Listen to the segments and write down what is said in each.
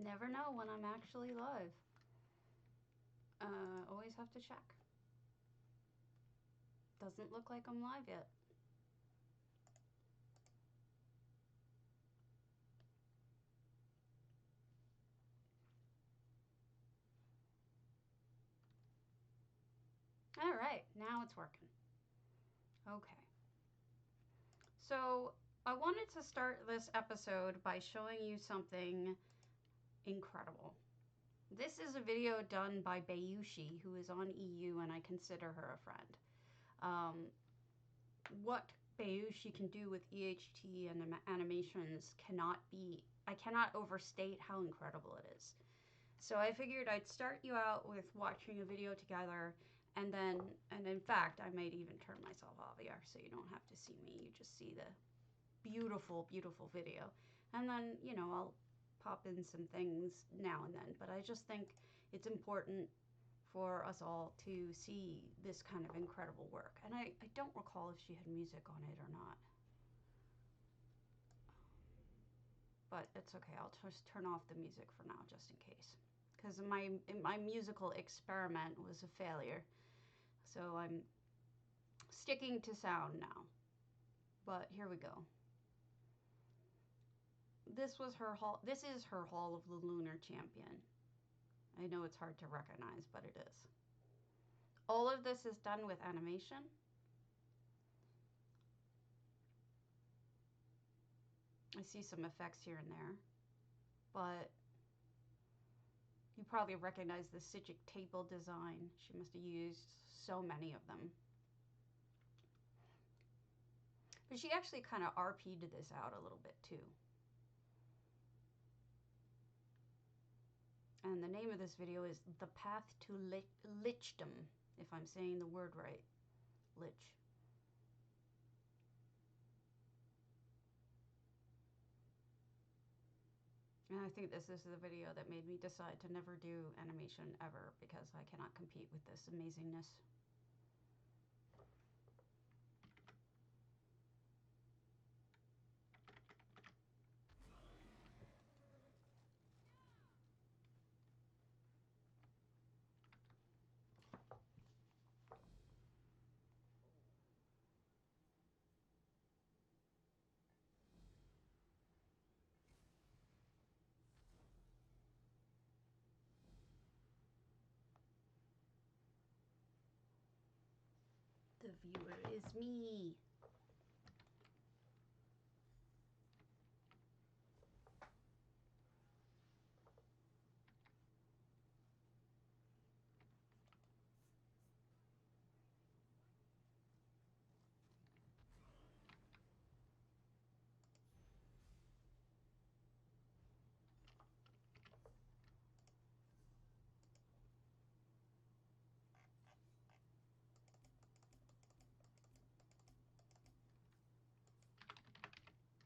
Never know when I'm actually live. Always have to check. Doesn't look like I'm live yet. All right, now it's working. Okay. So I wanted to start this episode by showing you something incredible. This is a video done by Bayushi, who is on EU, and I consider her a friend. What Bayushi can do with EHT and animations I cannot overstate how incredible it is. So I figured I'd start you out with watching a video together, and in fact, I might even turn myself off here so you don't have to see me. You just see the beautiful, beautiful video. And then, I'll pop in some things now and then. But I just think it's important for us all to see this kind of incredible work. And I don't recall if she had music on it or not. But it's okay. I'll just turn off the music for now, just in case. Because my musical experiment was a failure. So I'm sticking to sound now. But here we go. This is her Hall of the Lunar Champion. I know it's hard to recognize, but it is. All of this is done with animation. I see some effects here and there, but you probably recognize the Sijic table design. She must have used so many of them. But she actually kind of RP'd this out a little bit too. And the name of this video is The Path to Lichdom, if I'm saying the word right. Lich. And I think this is the video that made me decide to never do animation ever, because I cannot compete with this amazingness. The viewer is me.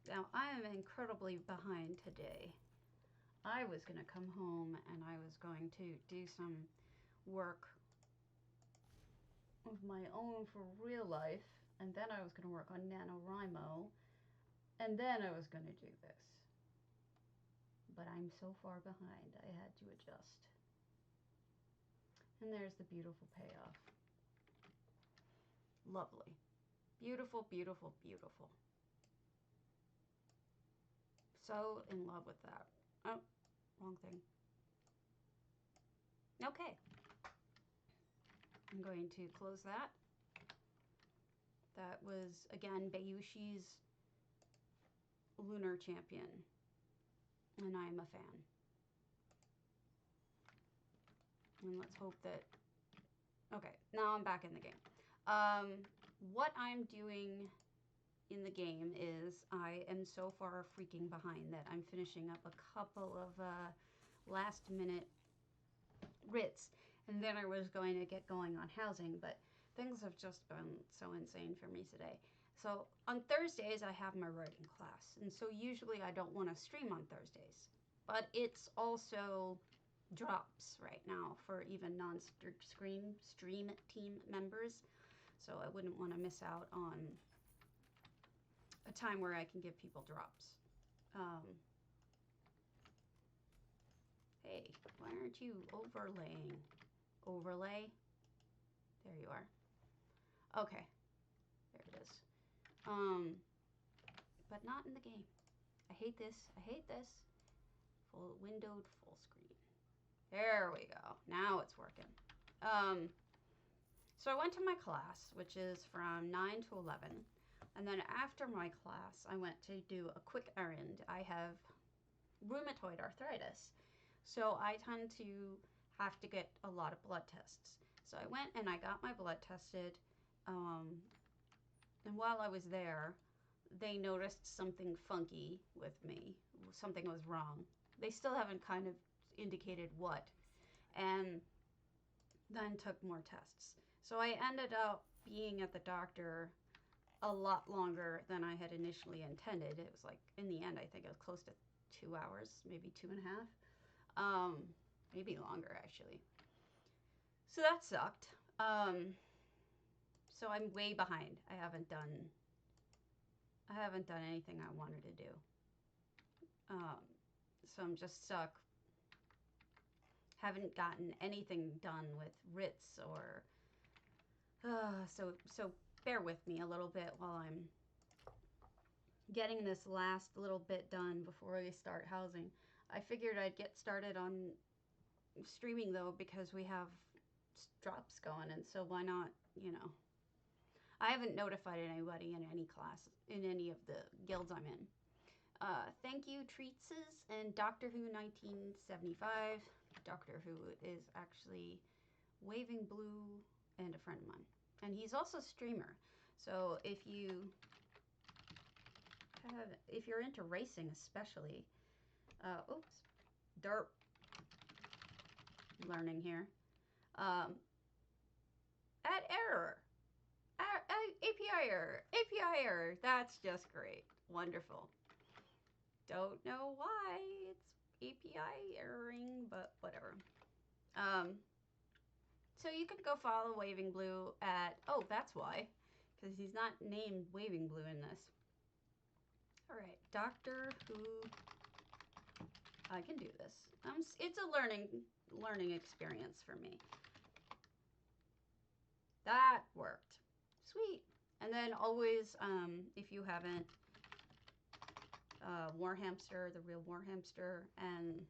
Now, I am incredibly behind today. I was going to come home and I was going to do some work of my own for real life, and then I was going to work on NaNoWriMo, and then I was going to do this. But I'm so far behind, I had to adjust. And there's the beautiful payoff. Lovely. Beautiful, beautiful, beautiful. So in love with that. Oh, wrong thing. Okay. I'm going to close that. That was, again, Bayushi's Lunar Champion. And I'm a fan. And let's hope that... Okay, now I'm back in the game. What I'm doing in the game is I am so far freaking behind that I'm finishing up a couple of last minute writs, and then I was going to get going on housing, but things have just been so insane for me today. So on Thursdays I have my writing class, and so usually I don't want to stream on Thursdays, but it's also drops right now for even non-stream team members, so I wouldn't want to miss out on a time where I can give people drops. Hey, why aren't you overlaying? Overlay? There you are. Okay, there it is. But not in the game. I hate this. I hate this. Full windowed full screen. There we go. Now it's working. So I went to my class, which is from 9 to 11. And then after my class, I went to do a quick errand. I have rheumatoid arthritis. So I tend to have to get a lot of blood tests. So I went and I got my blood tested. And while I was there, they noticed something funky with me. Something was wrong. They still haven't kind of indicated what. And then took more tests. So I ended up being at the doctor a lot longer than I had initially intended. It was like, in the end, I think it was close to 2 hours, maybe 2.5. Maybe longer, actually. So that sucked. So I'm way behind. I haven't done anything I wanted to do. So I'm just stuck. Haven't gotten anything done with writs or so bear with me a little bit while I'm getting this last little bit done before we start housing. I figured I'd get started on streaming though because we have drops going, and so why not, you know. I haven't notified anybody in any class, in any of the guilds I'm in. Thank you, Treatses and Doctor Who 1975. Doctor Who is actually Waving Blue and a friend of mine. And he's also a streamer. So if you're into racing especially, oops, derp, learning here. Add error. API error. That's just great. Wonderful. Don't know why it's API erroring, but whatever. So you can go follow Waving Blue at, oh, that's why, because he's not named Waving Blue in this. All right, Doctor Who. I can do this. It's a learning experience for me. That worked. Sweet. And then always, if you haven't, War Hamster, the real War Hamster, and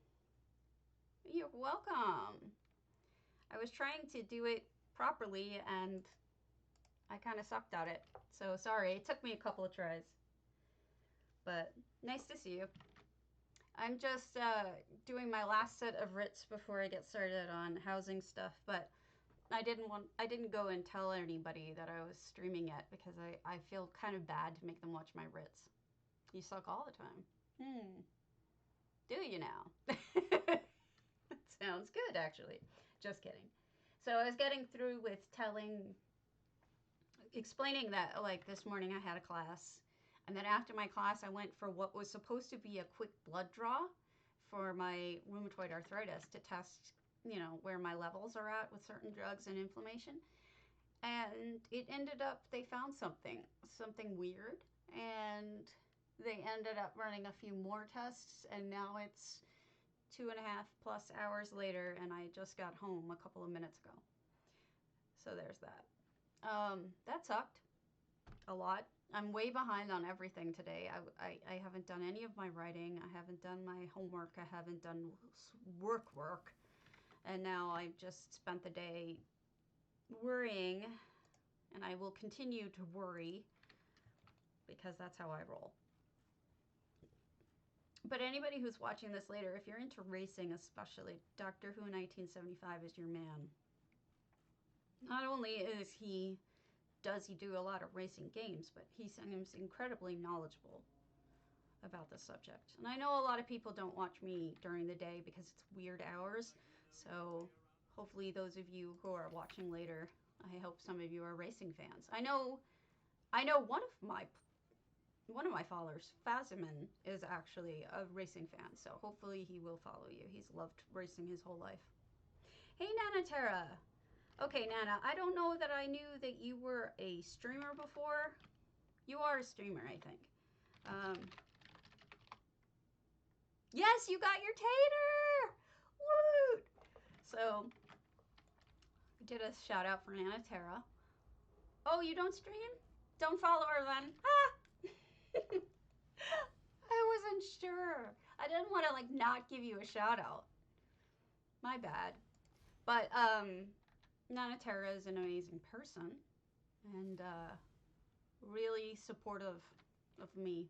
you're welcome. I was trying to do it properly and I kind of sucked at it. So sorry, it took me a couple of tries. But nice to see you. I'm just doing my last set of writs before I get started on housing stuff, but I didn't go and tell anybody that I was streaming yet because I feel kind of bad to make them watch my writs. You suck all the time. Do you now? Sounds good, actually. Just kidding. So I was getting through with explaining that, like, this morning I had a class, and then after my class I went for what was supposed to be a quick blood draw for my rheumatoid arthritis to test, you know, where my levels are at with certain drugs and inflammation. And it ended up, they found something weird, and they ended up running a few more tests, and now it's 2.5+ hours later, and I just got home a couple of minutes ago. So there's that. That sucked a lot. I'm way behind on everything today. I haven't done any of my writing. I haven't done my homework. I haven't done work. And now I've just spent the day worrying, and I will continue to worry because that's how I roll. But anybody who's watching this later, if you're into racing especially, Doctor Who 1975 is your man. Not only does he do a lot of racing games, but he seems incredibly knowledgeable about the subject. And I know a lot of people don't watch me during the day because it's weird hours, so hopefully those of you who are watching later, I hope some of you are racing fans. I know one of my followers, Faziman, is actually a racing fan, so hopefully he will follow you. He's loved racing his whole life. Hey, Nana Terra. Okay, Nana, I don't know that I knew that you were a streamer before. You are a streamer, I think. Yes, you got your tater! So I did a shout out for Nana Terra. Oh, you don't stream? Don't follow her then. Ah! I wasn't sure. I didn't want to like not give you a shout out. My bad. But Nana Terra is an amazing person and really supportive of me.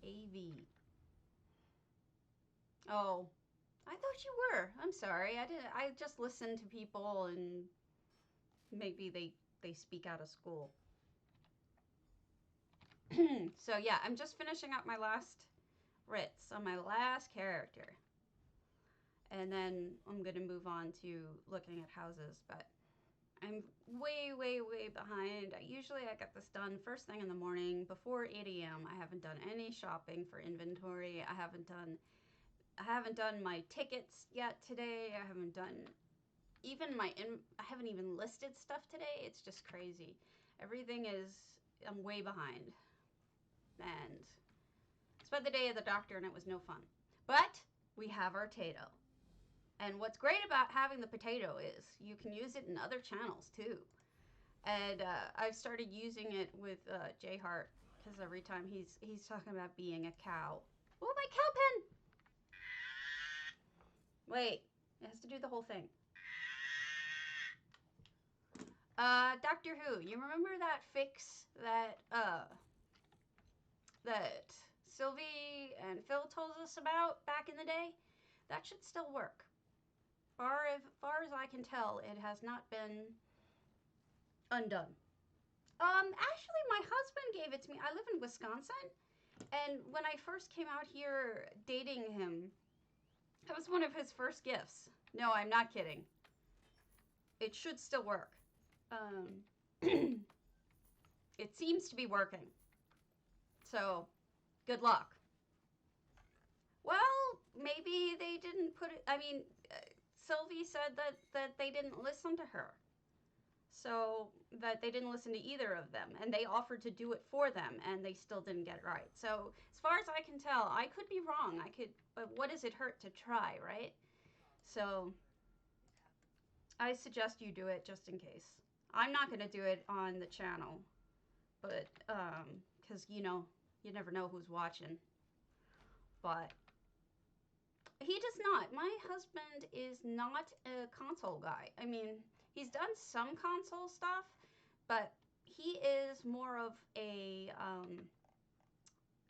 AV. Oh, I thought you were. I'm sorry. I didn't. I just listened to people and maybe they speak out of school. So yeah, I'm just finishing up my last writs on my last character. And then I'm going to move on to looking at houses, but I'm way, way, way behind. Usually I get this done first thing in the morning before 8 a.m. I haven't done any shopping for inventory. I haven't done my tickets yet today. I haven't done even I haven't even listed stuff today. It's just crazy. Everything is, I'm way behind. And spent the day at the doctor and it was no fun. But we have our potato. And what's great about having the potato is you can use it in other channels too. And I've started using it with Jay Hart because every time he's talking about being a cow. Oh, my cow pen! Wait, it has to do the whole thing. Doctor Who, you remember that fix that that Sylvie and Phil told us about back in the day? That should still work. Far as I can tell, it has not been undone. Actually, my husband gave it to me. I live in Wisconsin, and when I first came out here dating him, that was one of his first gifts. No, I'm not kidding. It should still work. It seems to be working. So, good luck. Well, maybe they didn't put it. I mean, Sylvie said that they didn't listen to her. So that they didn't listen to either of them, and they offered to do it for them, and they still didn't get it right. So as far as I can tell, I could be wrong. But what does it hurt to try, right? So I suggest you do it just in case. I'm not going to do it on the channel, but because you never know who's watching. But he does not. My husband is not a console guy. I mean, he's done some console stuff, but he is more of a,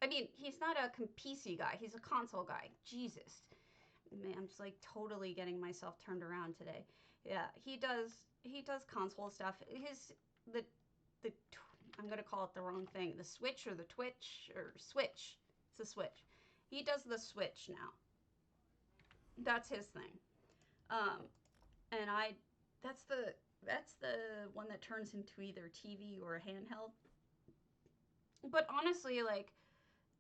I mean, he's not a PC guy. He's a console guy. Jesus. Man, I'm just like totally getting myself turned around today. Yeah, he does console stuff. The I'm going to call it the wrong thing. The Switch or the Twitch or Switch. It's a Switch. He does the Switch now. That's his thing. And that's the one that turns into either TV or a handheld. But honestly, like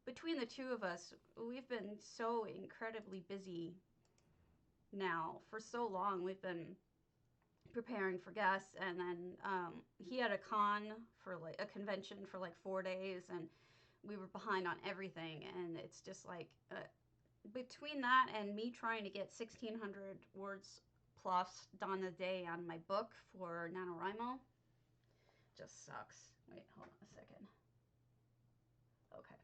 between the two of us, we've been so incredibly busy now for so long. We've been preparing for guests, and then he had a convention for like 4 days, and we were behind on everything. And it's just like between that and me trying to get 1,600 words plus done a day on my book for NaNoWriMo, just sucks. Wait, hold on a second. Okay.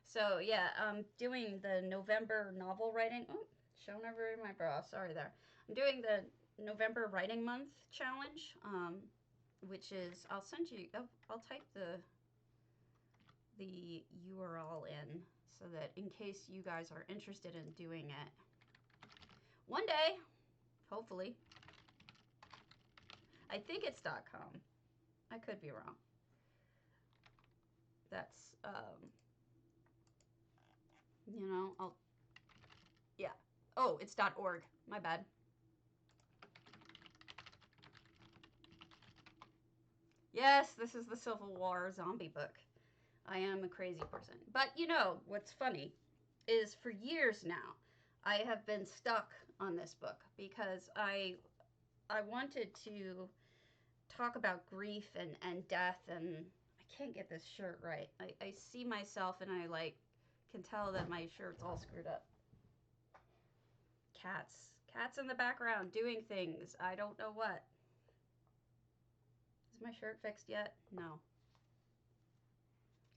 So yeah, I'm doing the November novel writing. Oh, showing over my bra. Sorry there. I'm doing the November writing month challenge, which is I'll send you. I'll type the URL in so that in case you guys are interested in doing it one day, hopefully. I think it's .com. I could be wrong. That's yeah. Oh, it's .org. My bad. Yes, this is the Civil War zombie book. I am a crazy person. But what's funny is for years now, I have been stuck on this book because I wanted to talk about grief and death, and I can't get this shirt right. I see myself and I can tell that my shirt's all screwed up. Cats. Cats in the background doing things. I don't know what. Is my shirt fixed yet? No.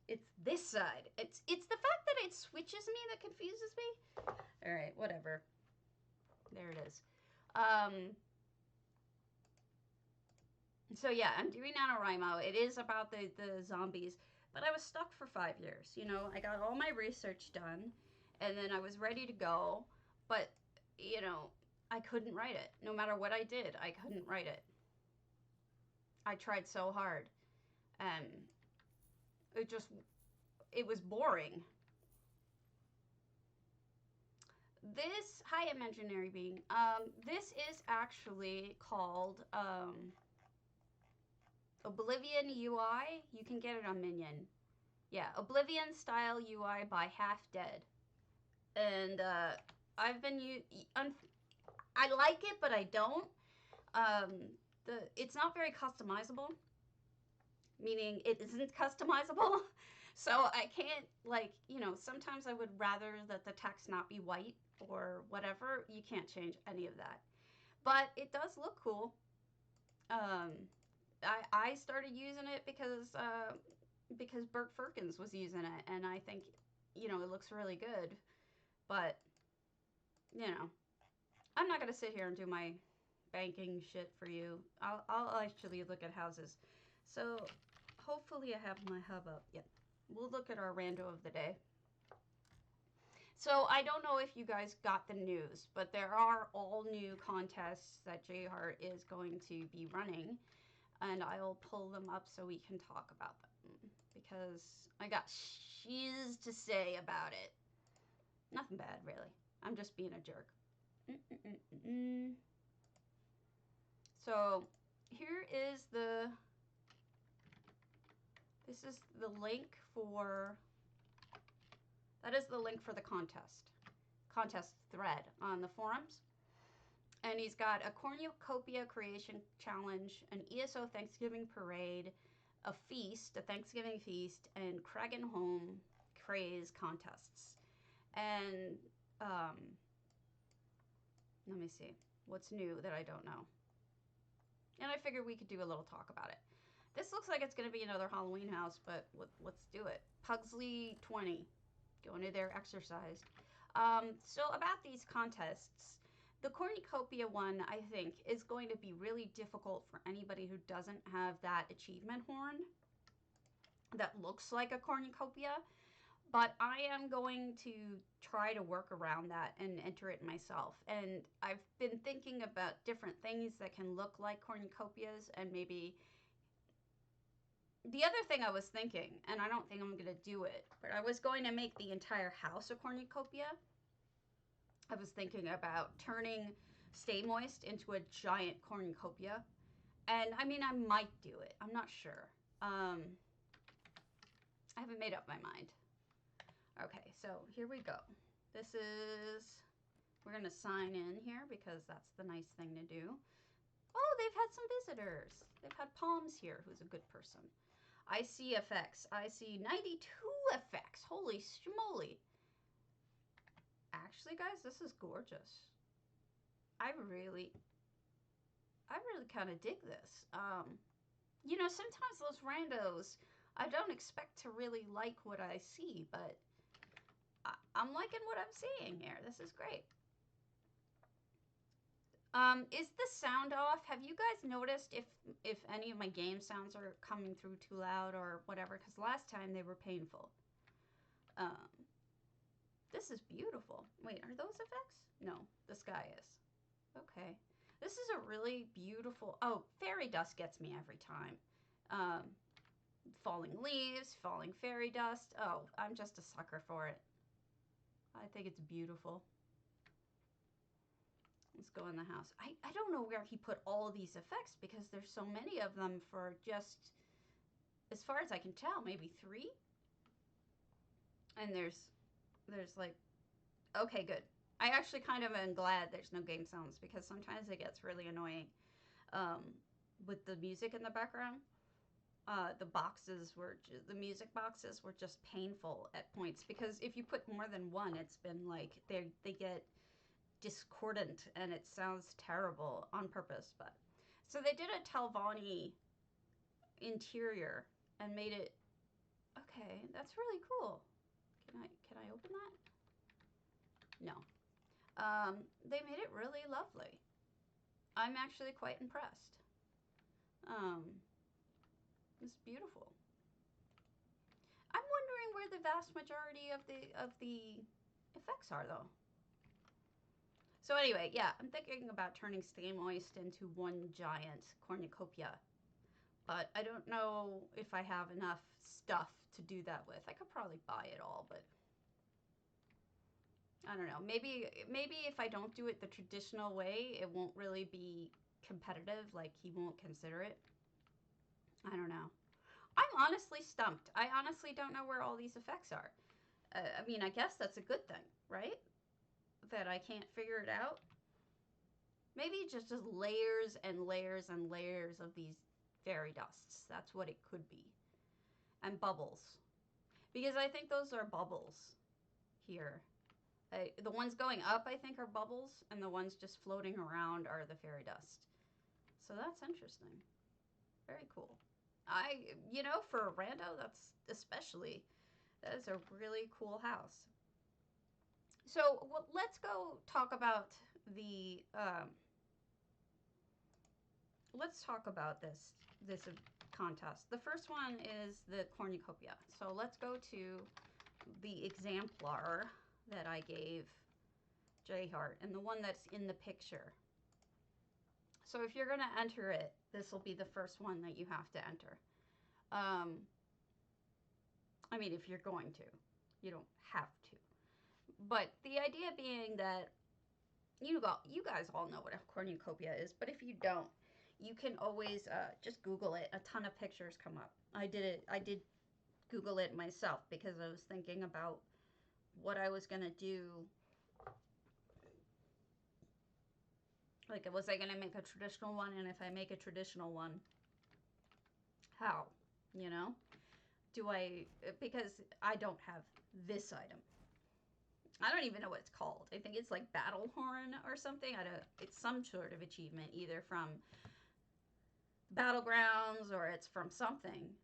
It's this side. It's the fact that it switches me that confuses me. All right, whatever. There it is. So yeah, I'm doing NaNoWriMo. It is about the zombies, but I was stuck for 5 years. You know, I got all my research done, and then I was ready to go, but you know, I couldn't write it. No matter what I did, I couldn't write it. I tried so hard, and it was boring. This, hi, imaginary being. This is actually called Oblivion UI. You can get it on Minion. Yeah, Oblivion style UI by Half Dead. And I've been I like it, but I don't. It's not very customizable, meaning it isn't customizable. So I can't, like, you know, sometimes I would rather that the text not be white or whatever. You can't change any of that. But it does look cool. I started using it because Bert Firkins was using it, and I think, you know, it looks really good. But, you know, I'm not going to sit here and do my banking shit for you. I'll actually look at houses. So hopefully I have my hub up. Yep. We'll look at our rando of the day. So I don't know if you guys got the news, but there are all new contests that JHeart is going to be running. And I'll pull them up so we can talk about them. Because I got shiz to say about it. Nothing bad, really. I'm just being a jerk. So here is this is the link for, that is the link for the contest thread on the forums. And he's got a cornucopia creation challenge, an ESO Thanksgiving parade, a feast, a Thanksgiving feast, and Kragan Home craze contests. And let me see what's new that I don't know. And I figured we could do a little talk about it. This looks like it's going to be another Halloween house, but let's do it. Pugsley 20, going to their exercise. So about these contests, the cornucopia one, I think, is going to be really difficult for anybody who doesn't have that achievement horn that looks like a cornucopia. But I am going to try to work around that and enter it myself. And I've been thinking about different things that can look like cornucopias, and maybe the other thing I was thinking, and I don't think I'm going to do it, but I was going to make the entire house a cornucopia. I was thinking about turning Stay Moist into a giant cornucopia. And I mean, I might do it. I'm not sure. I haven't made up my mind. Okay, so here we go. This is, we're going to sign in here because that's the nice thing to do. Oh, they've had some visitors. They've had Palms here, who's a good person. I see effects. I see 92 effects. Holy schmoly. Actually, guys, this is gorgeous. I really kind of dig this. You know, sometimes those randos, I don't expect to really like what I see, but I'm liking what I'm seeing here. This is great. Is the sound off? Have you guys noticed if any of my game sounds are coming through too loud or whatever? Because last time they were painful. This is beautiful. Wait, are those effects? No, the sky is. Okay. This is a really beautiful, oh, fairy dust gets me every time. Falling leaves, falling fairy dust. Oh, I'm just a sucker for it. I think it's beautiful. Let's go in the house. I don't know where he put all of these effects because there's so many of them for just, as far as I can tell, maybe 3. And there's like, okay, good. I actually kind of am glad there's no game sounds because sometimes it gets really annoying with the music in the background. The music boxes were just painful at points because if you put more than one, it's been like they get discordant and it sounds terrible on purpose. But so they did a Talvani interior and made it. Okay, that's really cool. Can I open that? No. They made it really lovely. I'm actually quite impressed. It's beautiful. I'm wondering where the vast majority of the effects are, though. So anyway, yeah, I'm thinking about turning Stay Moist into one giant cornucopia. But I don't know if I have enough stuff to do that with. I could probably buy it all, but I don't know. Maybe if I don't do it the traditional way, it won't really be competitive. Like, he won't consider it. I don't know. I'm honestly stumped. I honestly don't know where all these effects are. I mean, I guess that's a good thing, right? That I can't figure it out. Maybe just layers and layers and layers of these fairy dusts. That's what it could be. And bubbles. Because I think those are bubbles here. The ones going up, I think, are bubbles, and the ones just floating around are the fairy dust. So that's interesting. Very cool. For a rando, that is a really cool house. So let's go talk about let's talk about this contest. The first one is the cornucopia. So let's go to the exemplar that I gave J Hart and the one that's in the picture. So if you're going to enter it, this will be the first one that you have to enter. I mean, if you're going to. You don't have to. But the idea being that you guys all know what a cornucopia is, but if you don't, you can always just Google it. A ton of pictures come up. I did Google it myself because I was thinking about what I was going to do. Like, was I going to make a traditional one? And if I make a traditional one, how? Because I don't have this item. I don't even know what it's called. I think it's like Battle Horn or something. It's some sort of achievement, either from Battlegrounds or it's from something.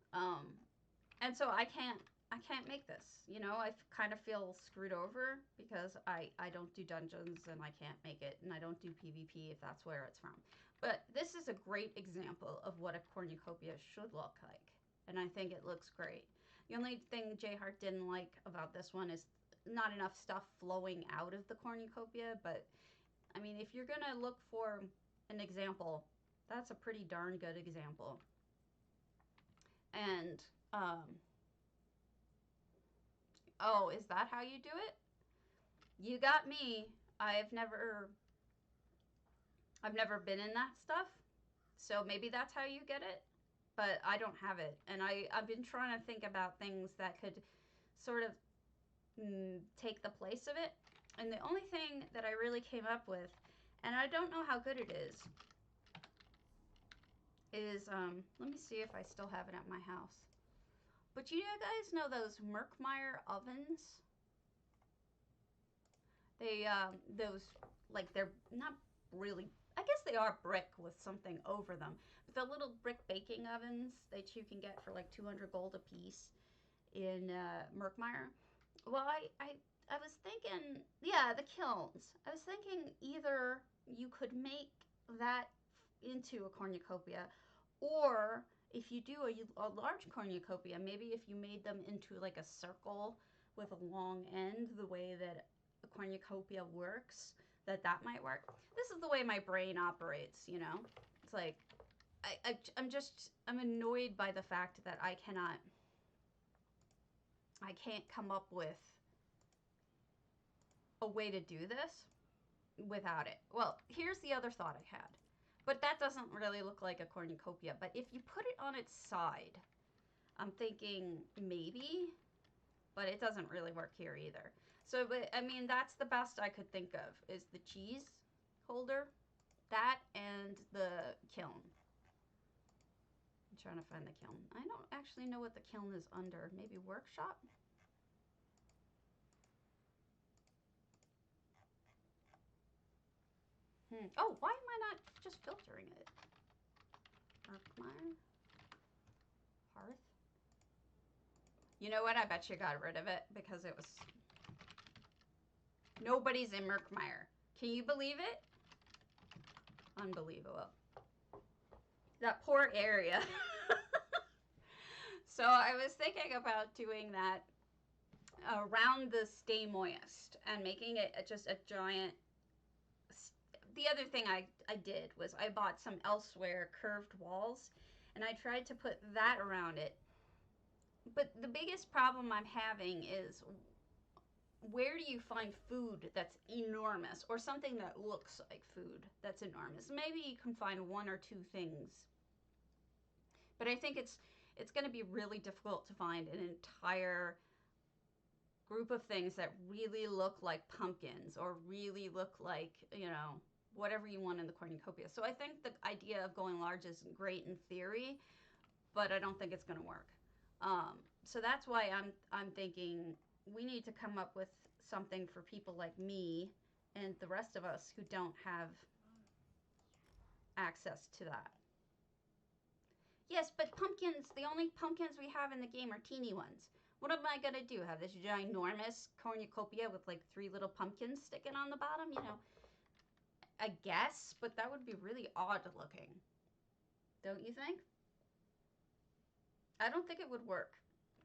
And so I can't make this. I kind of feel screwed over because I don't do dungeons and I can't make it, and I don't do PvP if that's where it's from. But this is a great example of what a cornucopia should look like, and I think it looks great. The only thing J Hart didn't like about this one is not enough stuff flowing out of the cornucopia, but I mean, if you're gonna look for an example, that's a pretty darn good example. And oh, is that how you do it? You got me. I've never been in that stuff, so maybe that's how you get it, but I don't have it, and I've been trying to think about things that could sort of take the place of it, and the only thing that I really came up with, and I don't know how good it is let me see if I still have it at my house. But you guys know those Merkmeyer ovens? They they're not really, I guess they are brick with something over them, but the little brick baking ovens that you can get for like 200 gold a piece in Merkmeyer. Well, I was thinking, yeah, the kilns. I was thinking either you could make that into a cornucopia, or if you do a large cornucopia, maybe if you made them into like a circle with a long end, the way that a cornucopia works, that might work. This is the way my brain operates, It's like, I'm annoyed by the fact that I can't come up with a way to do this without it. Well, here's the other thought I had. But that doesn't really look like a cornucopia. But if you put it on its side, I'm thinking maybe, but it doesn't really work here either. So, but I mean, that's the best I could think of, is the cheese holder, that, and the kiln. I'm trying to find the kiln. I don't actually know what the kiln is under. Maybe workshop? Oh, why am I not just filtering it? Merkmeyer? Hearth? You know what? I bet you got rid of it because it was... Nobody's in Merkmeyer. Can you believe it? Unbelievable. That poor area. So I was thinking about doing that around the Stay Moist and making it just a giant... The other thing I did was I bought some Elsewhere curved walls and I tried to put that around it. But the biggest problem I'm having is, where do you find food that's enormous or something that looks like food that's enormous? Maybe you can find one or two things. But I think it's going to be really difficult to find an entire group of things that really look like pumpkins or really look like, you know, whatever you want in the cornucopia. So I think the idea of going large is great in theory, but I don't think it's going to work. So that's why I'm thinking we need to come up with something for people like me and the rest of us who don't have access to that. Yes, but pumpkins, the only pumpkins we have in the game are teeny ones. What am I going to do? Have this ginormous cornucopia with like 3 little pumpkins sticking on the bottom? You know, I guess, but that would be really odd looking. Don't you think? I don't think it would work.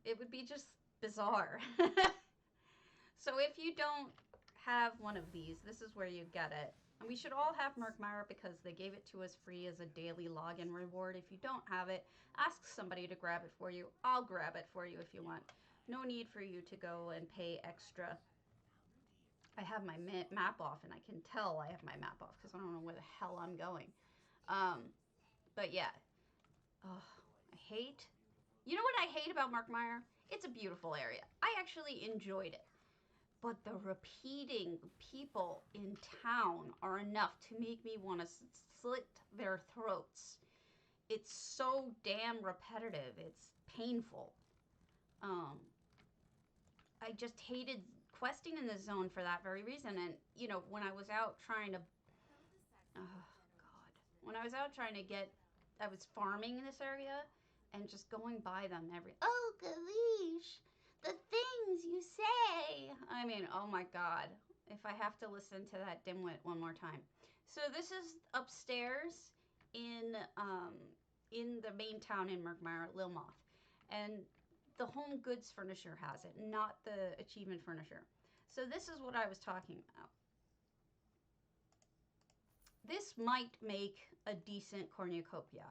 It would be just bizarre. So if you don't have one of these, this is where you get it. And we should all have Merkmeyer because they gave it to us free as a daily login reward. If you don't have it, ask somebody to grab it for you. I'll grab it for you if you want. No need for you to go and pay extra. I have my map off, and I can tell I have my map off because I don't know where the hell I'm going. But yeah. Oh, I hate... You know what I hate about Merkmeyer? It's a beautiful area. I actually enjoyed it. But the repeating people in town are enough to make me want to slit their throats. It's so damn repetitive. It's painful. I just hated questing in the zone for that very reason. And, you know, when I was out trying to... Oh, God. When I was out trying to get... I was farming in this area and just going by them every... Oh, Galish! The things you say. I mean, oh my God. If I have to listen to that dimwit one more time. So this is upstairs in the main town in Merkmeyer, Lilmoth. And the home goods furniture has it, not the achievement furniture. So this is what I was talking about. This might make a decent cornucopia.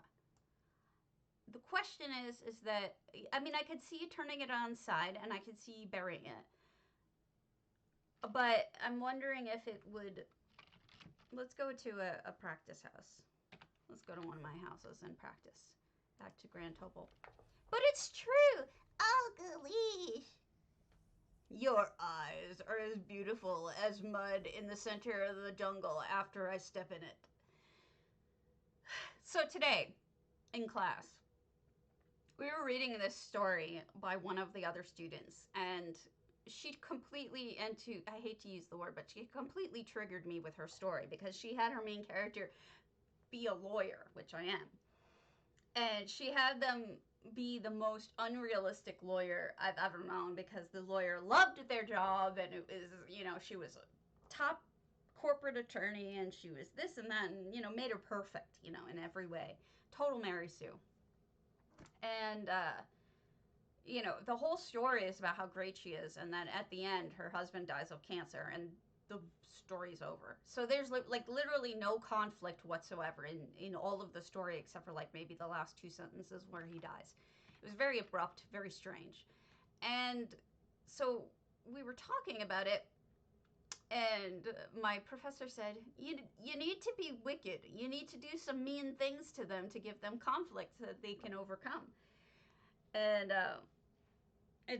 The question is that, I mean, I could see you turning it on side and I could see you burying it. But I'm wondering if it would... Let's go to a practice house. Let's go to one of my houses and practice. Back to Grand Topol. But it's true! Oh, Galish! Your eyes are as beautiful as mud in the center of the jungle after I step in it. So today, in class, we were reading this story by one of the other students, and she completely, I hate to use the word, but she completely triggered me with her story because she had her main character be a lawyer, which I am. And she had them be the most unrealistic lawyer I've ever known because the lawyer loved their job and it was, you know, she was a top corporate attorney and she was this and that and, you know, made her perfect, you know, in every way. Total Mary Sue. And, you know, the whole story is about how great she is, and then at the end, her husband dies of cancer, and the story's over. So there's like literally no conflict whatsoever in all of the story, except for like maybe the last 2 sentences where he dies. It was very abrupt, very strange. And so we were talking about it, and my professor said, you need to be wicked. You need to do some mean things to them to give them conflict so that they can overcome. And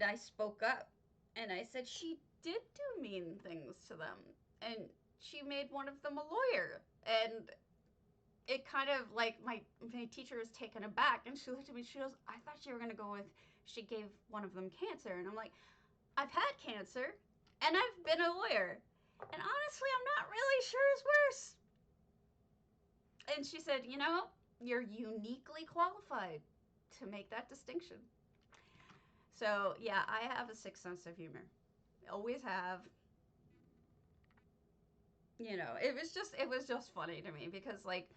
I spoke up and I said she did do mean things to them, and she made one of them a lawyer. And it kind of like my teacher was taken aback, and she looked at me, she goes, I thought you were gonna go with she gave one of them cancer. And I'm like, I've had cancer and I've been a lawyer, and honestly I'm not really sure it's worse. And she said, you know, you're uniquely qualified to make that distinction. So yeah, I have a sixth sense of humor. Always have. You know, it was just funny to me because like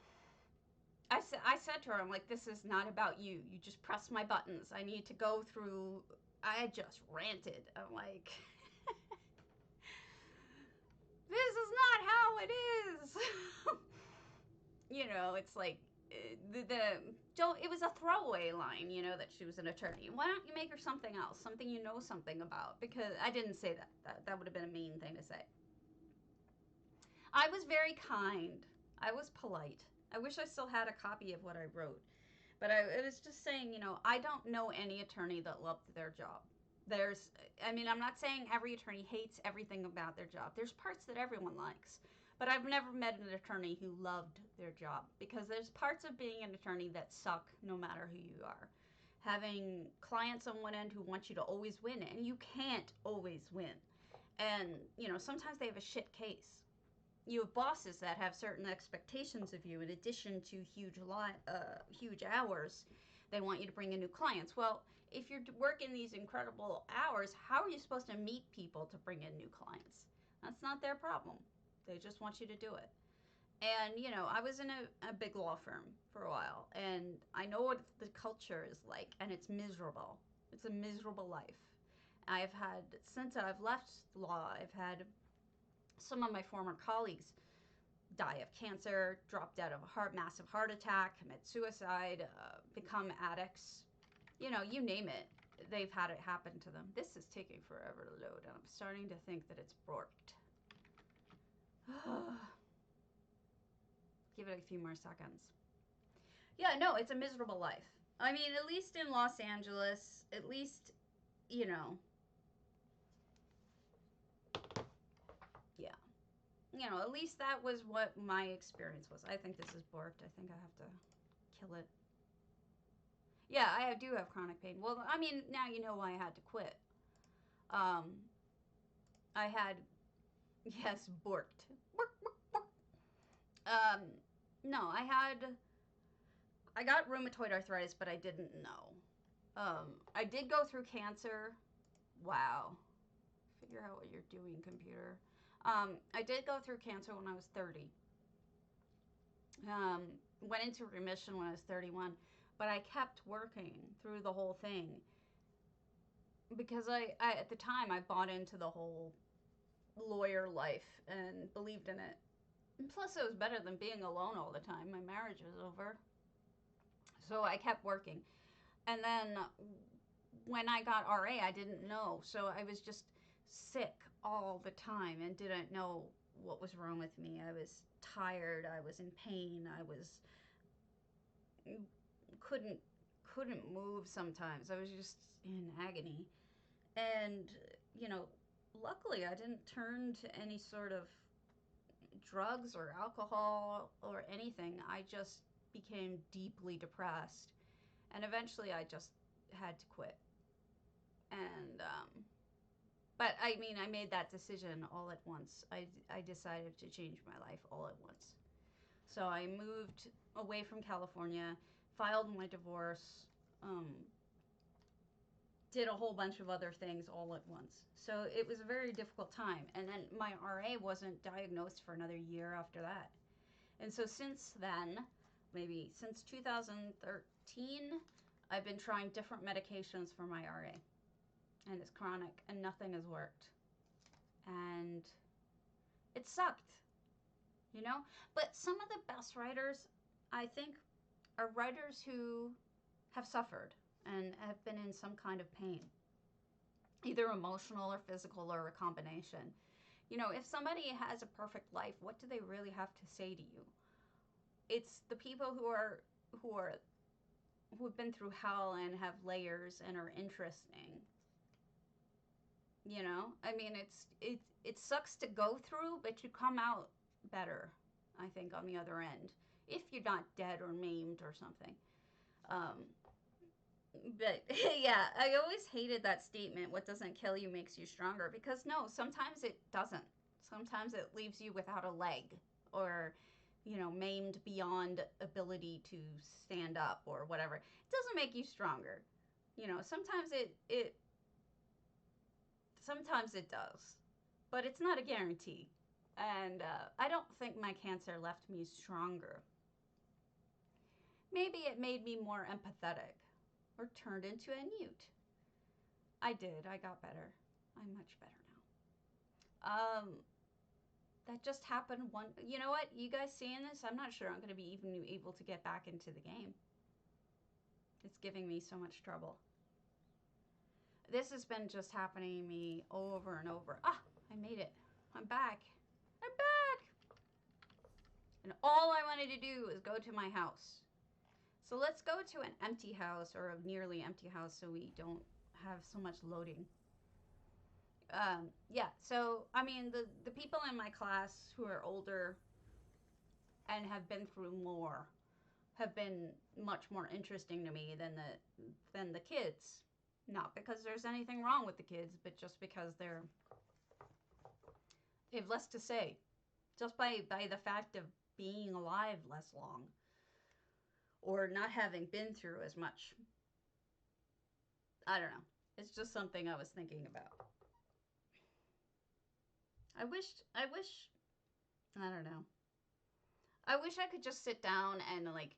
I said to her, I'm like, this is not about you. You just press my buttons. I need to go through. I just ranted. I'm like, this is not how it is. You know, it's like the don't. It was a throwaway line, you know, that she was an attorney. Why don't you make her something else, something you know something about? Because I didn't say that. That would have been a mean thing to say. I was very kind. I was polite. I wish I still had a copy of what I wrote. But I was just saying, you know, I don't know any attorney that loved their job. There's, I mean, I'm not saying every attorney hates everything about their job. There's parts that everyone likes. But I've never met an attorney who loved their job because there's parts of being an attorney that suck no matter who you are. Having clients on one end who want you to always win, and you can't always win. And, you know, sometimes they have a shit case. You have bosses that have certain expectations of you in addition to huge hours. They want you to bring in new clients. Well, if you're working these incredible hours, how are you supposed to meet people to bring in new clients? That's not their problem. They just want you to do it. And you know, I was in a big law firm for a while, and I know what the culture is like, and it's miserable. It's a miserable life. I've had, since I've left law, I've had some of my former colleagues die of cancer, drop dead of a massive heart attack, commit suicide, become addicts. You know, you name it. They've had it happen to them. This is taking forever to load, and I'm starting to think that it's borked. Give it a few more seconds. Yeah, no, it's a miserable life. I mean, at least in Los Angeles, at least, you know, yeah. You know, at least that was what my experience was. I think this is borked. I think I have to kill it. Yeah, I do have chronic pain. Well, I mean, now you know why I had to quit. Um, I had, yes, borked. Bork, bork, bork. Um, no, I got rheumatoid arthritis, but I didn't know. I did go through cancer. Wow. Figure out what you're doing, computer. I did go through cancer when I was 30. Went into remission when I was 31, but I kept working through the whole thing because I at the time I bought into the whole lawyer life and believed in it. And plus, it was better than being alone all the time. My marriage was over, so I kept working. And then when I got RA, I didn't know, so I was just sick all the time and didn't know what was wrong with me. I was tired. I was in pain. I was couldn't couldn't move sometimes. I was just in agony. And you know, luckily I didn't turn to any sort of drugs or alcohol or anything. I just became deeply depressed. And eventually I just had to quit. And but I mean, I made that decision all at once. I decided to change my life all at once. So I moved away from California, filed my divorce, um, did a whole bunch of other things all at once. So it was a very difficult time. And then my RA wasn't diagnosed for another year after that. And so since then, maybe since 2013, I've been trying different medications for my RA. And it's chronic, and nothing has worked. And it sucked, you know? But some of the best writers, I think, are writers who have suffered and have been in some kind of pain, either emotional or physical or a combination. You know, if somebody has a perfect life, what do they really have to say to you? It's the people who are who have been through hell and have layers and are interesting. You know, I mean, it sucks to go through, but you come out better, I think, on the other end, if you're not dead or maimed or something. Um, but yeah, I always hated that statement, what doesn't kill you makes you stronger, because no, sometimes it doesn't. Sometimes it leaves you without a leg or you know, maimed beyond ability to stand up or whatever. It doesn't make you stronger. You know, sometimes it does, but it's not a guarantee. And I don't think my cancer left me stronger. Maybe it made me more empathetic or turned into a newt. I did. I got better. I'm much better now. That just happened one. You know what? You guys seeing this? I'm not sure I'm going to be even able to get back into the game. It's giving me so much trouble. This has been just happening to me over and over. Ah, I made it. I'm back. I'm back. And all I wanted to do was go to my house. So let's go to an empty house or a nearly empty house so we don't have so much loading. Yeah, so I mean, the people in my class who are older and have been through more have been much more interesting to me than the kids. Not because there's anything wrong with the kids, but just because they have less to say, just by the fact of being alive less long or not having been through as much. I don't know. It's just something I was thinking about. I wish, I don't know. I wish I could just sit down and like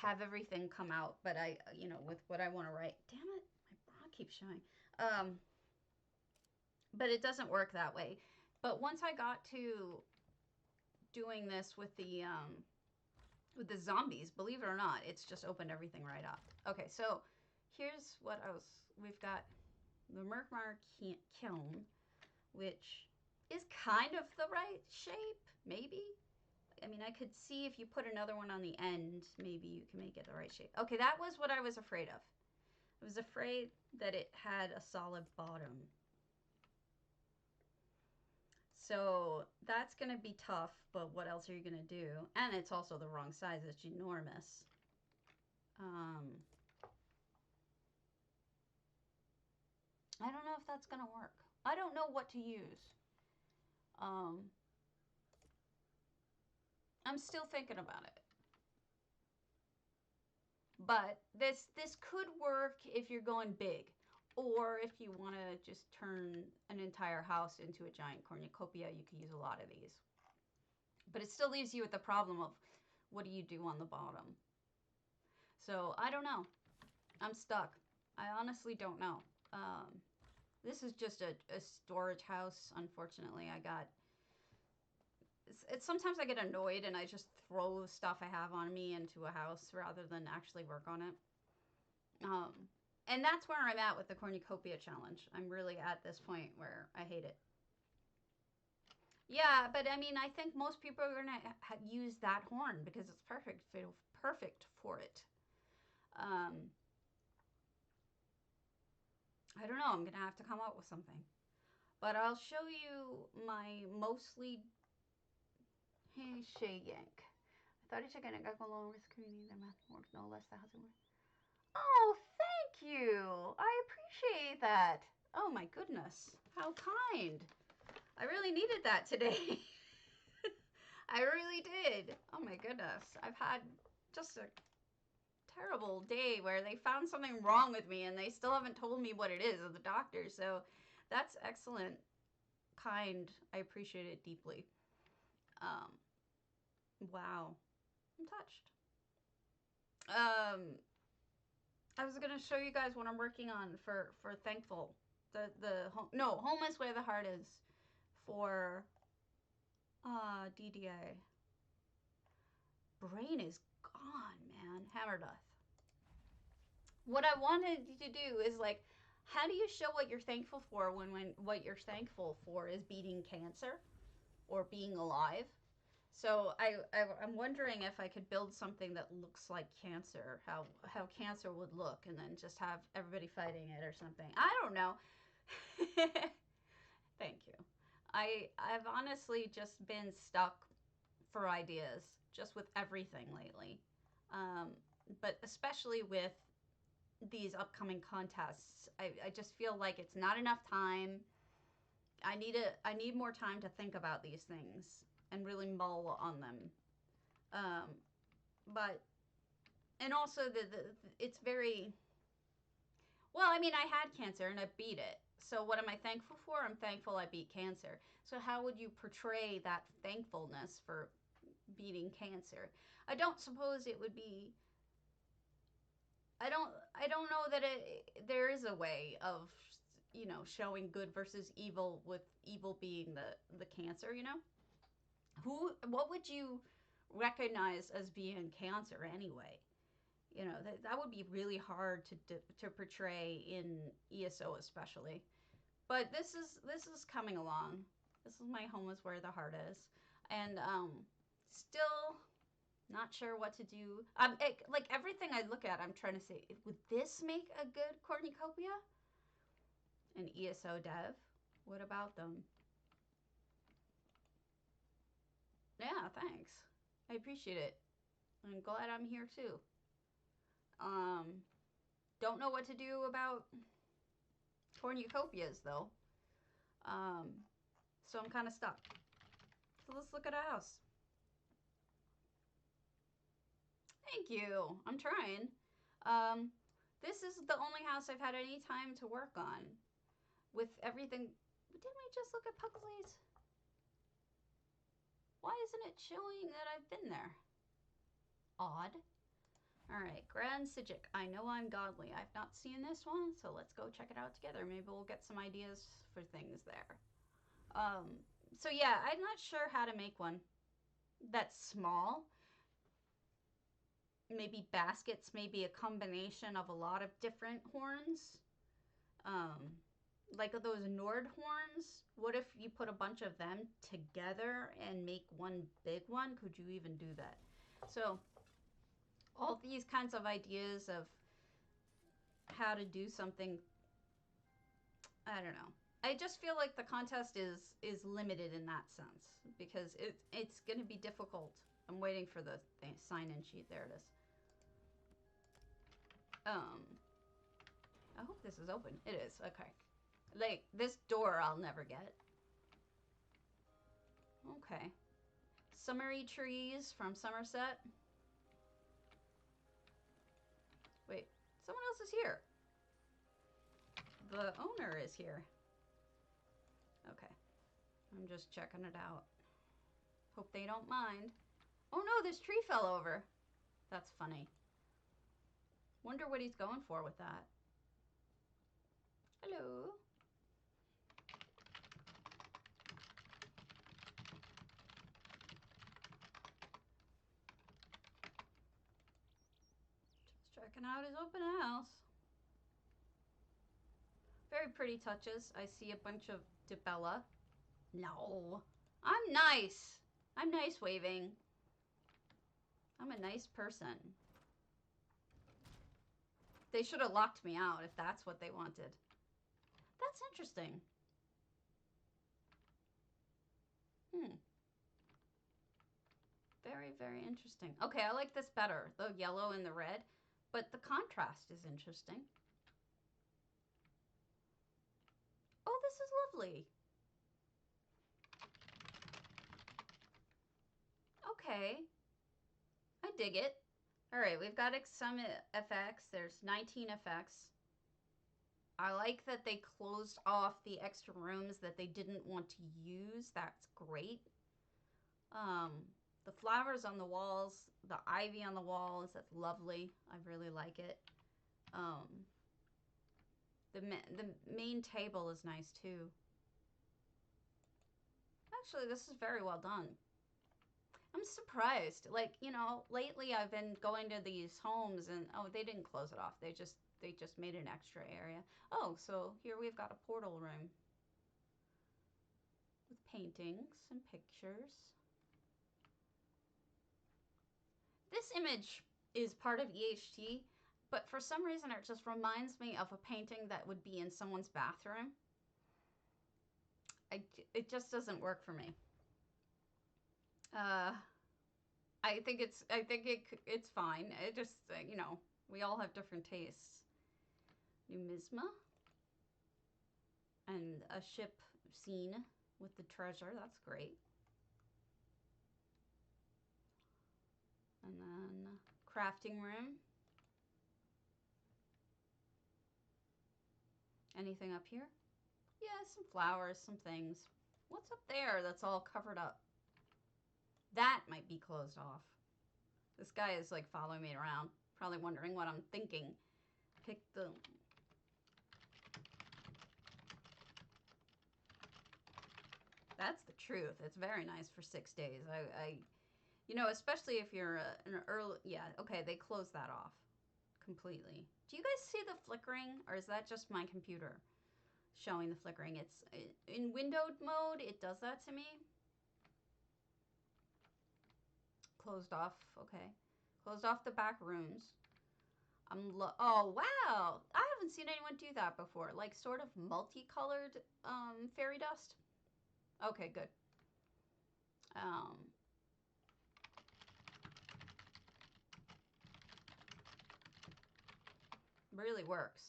have everything come out, but you know, with what I want to write. Damn it, my bra keeps showing. Um, but it doesn't work that way. But once I got to doing this with the zombies, believe it or not, it's just opened everything right up. Okay, so here's what we've got the Merkmar kiln, which is kind of the right shape, maybe. I mean, I could see if you put another one on the end, maybe you can make it the right shape. Okay, that was what I was afraid of. I was afraid that it had a solid bottom. So that's going to be tough, but what else are you going to do? And it's also the wrong size. It's enormous. I don't know if that's going to work. I don't know what to use. I'm still thinking about it. But this could work if you're going big, or if you want to just turn an entire house into a giant cornucopia, you could use a lot of these. But it still leaves you with the problem of what do you do on the bottom? So I don't know. I'm stuck. I honestly don't know. This is just a storage house. Unfortunately, I got. Sometimes I get annoyed and I just throw the stuff I have on me into a house rather than actually work on it. And that's where I'm at with the cornucopia challenge. I'm really at this point where I hate it. Yeah, but I mean, I think most people are gonna use that horn because it's perfect for it. Um, I don't know. I'm gonna have to come up with something, but I'll show you my mostly. Hey, Shay Yank. I thought you gonna go along with screening the math work no less than housing. Oh, thank you. I appreciate that. Oh my goodness, how kind. I really needed that today. I really did. Oh my goodness. I've had just a terrible day where they found something wrong with me and they still haven't told me what it is at the doctor. So that's excellent. Kind. I appreciate it deeply. Wow. I'm touched. I was gonna show you guys what I'm working on for thankful. Home is where the heart is for DDA. Brain is gone, man. Hammer death. What I wanted to do is like, how do you show what you're thankful for when what you're thankful for is beating cancer or being alive? So I'm wondering if I could build something that looks like cancer, how cancer would look, and then just have everybody fighting it or something. I don't know. Thank you. I've honestly just been stuck for ideas, just with everything lately, but especially with these upcoming contests. I just feel like it's not enough time. I need more time to think about these things. and really mull on them. Um, but and also it's very well. I mean, I had cancer and I beat it. So what am I thankful for? I'm thankful I beat cancer. So how would you portray that thankfulness for beating cancer? I don't suppose it would be. I don't know that there is a way of showing good versus evil, with evil being the cancer. What would you recognize as being cancer anyway? That would be really hard to portray in ESO especially. But this is coming along. This is my home is where the heart is, and still not sure what to do. Like everything I look at, I'm trying to say, would this make a good cornucopia? An ESO dev? What about them? Yeah, thanks. I appreciate it. I'm glad I'm here too. Um, don't know what to do about cornucopias though. Um, so I'm kind of stuck. So let's look at a house. Thank you. I'm trying. Um, this is the only house I've had any time to work on. With everything, didn't we just look at Pugsley's? Why isn't it showing that I've been there? Odd. Alright, Grand Sijic. I know I'm godly. I've not seen this one, so let's go check it out together. Maybe we'll get some ideas for things there. So yeah, I'm not sure how to make one that's small. Maybe baskets, maybe a combination of a lot of different horns. Um, like those Nord horns. What if you put a bunch of them together and make one big one? Could you even do that? So all these kinds of ideas of how to do something, I don't know. I just feel like the contest is limited in that sense because it's going to be difficult. I'm waiting for the sign-in sheet. There it is. I hope this is open. It is. Okay. Like, this door I'll never get. Okay. Summery trees from Somerset. Wait, someone else is here. The owner is here. Okay. I'm just checking it out. Hope they don't mind. Oh no, this tree fell over. That's funny. Wonder what he's going for with that. Hello. Just checking out his open house. Very pretty touches. I see a bunch of Dibella. No. I'm nice. I'm nice waving. I'm a nice person. They should have locked me out if that's what they wanted. That's interesting. Very, very interesting. Okay, I like this better. The yellow and the red. But the contrast is interesting. Oh, this is lovely. Okay. I dig it. All right, we've got some effects. There's 19 effects. I like that they closed off the extra rooms that they didn't want to use. That's great. The flowers on the walls, the ivy on the walls, that's lovely. I really like it. The main table is nice too. Actually, this is very well done. I'm surprised. Like, lately I've been going to these homes and they didn't close it off. They just made an extra area. Oh, so here we've got a portal room with paintings and pictures. This image is part of EHT, but for some reason it just reminds me of a painting that would be in someone's bathroom. It just doesn't work for me. I think it's fine. It just we all have different tastes. Numisma and a ship scene with the treasure. That's great. And then crafting room. Anything up here? Yeah, some flowers, some things. What's up there that's all covered up? That might be closed off. This guy is like following me around, probably wondering what I'm thinking. Pick the... That's the truth. It's very nice for 6 days. You know, especially if you're an early... Yeah, okay, they closed that off completely. Do you guys see the flickering, or is that just my computer showing the flickering? It's in windowed mode, it does that to me. Closed off, okay. Closed off the back rooms. Oh, wow. I haven't seen anyone do that before. Like sort of multicolored fairy dust. Okay, good. Really works.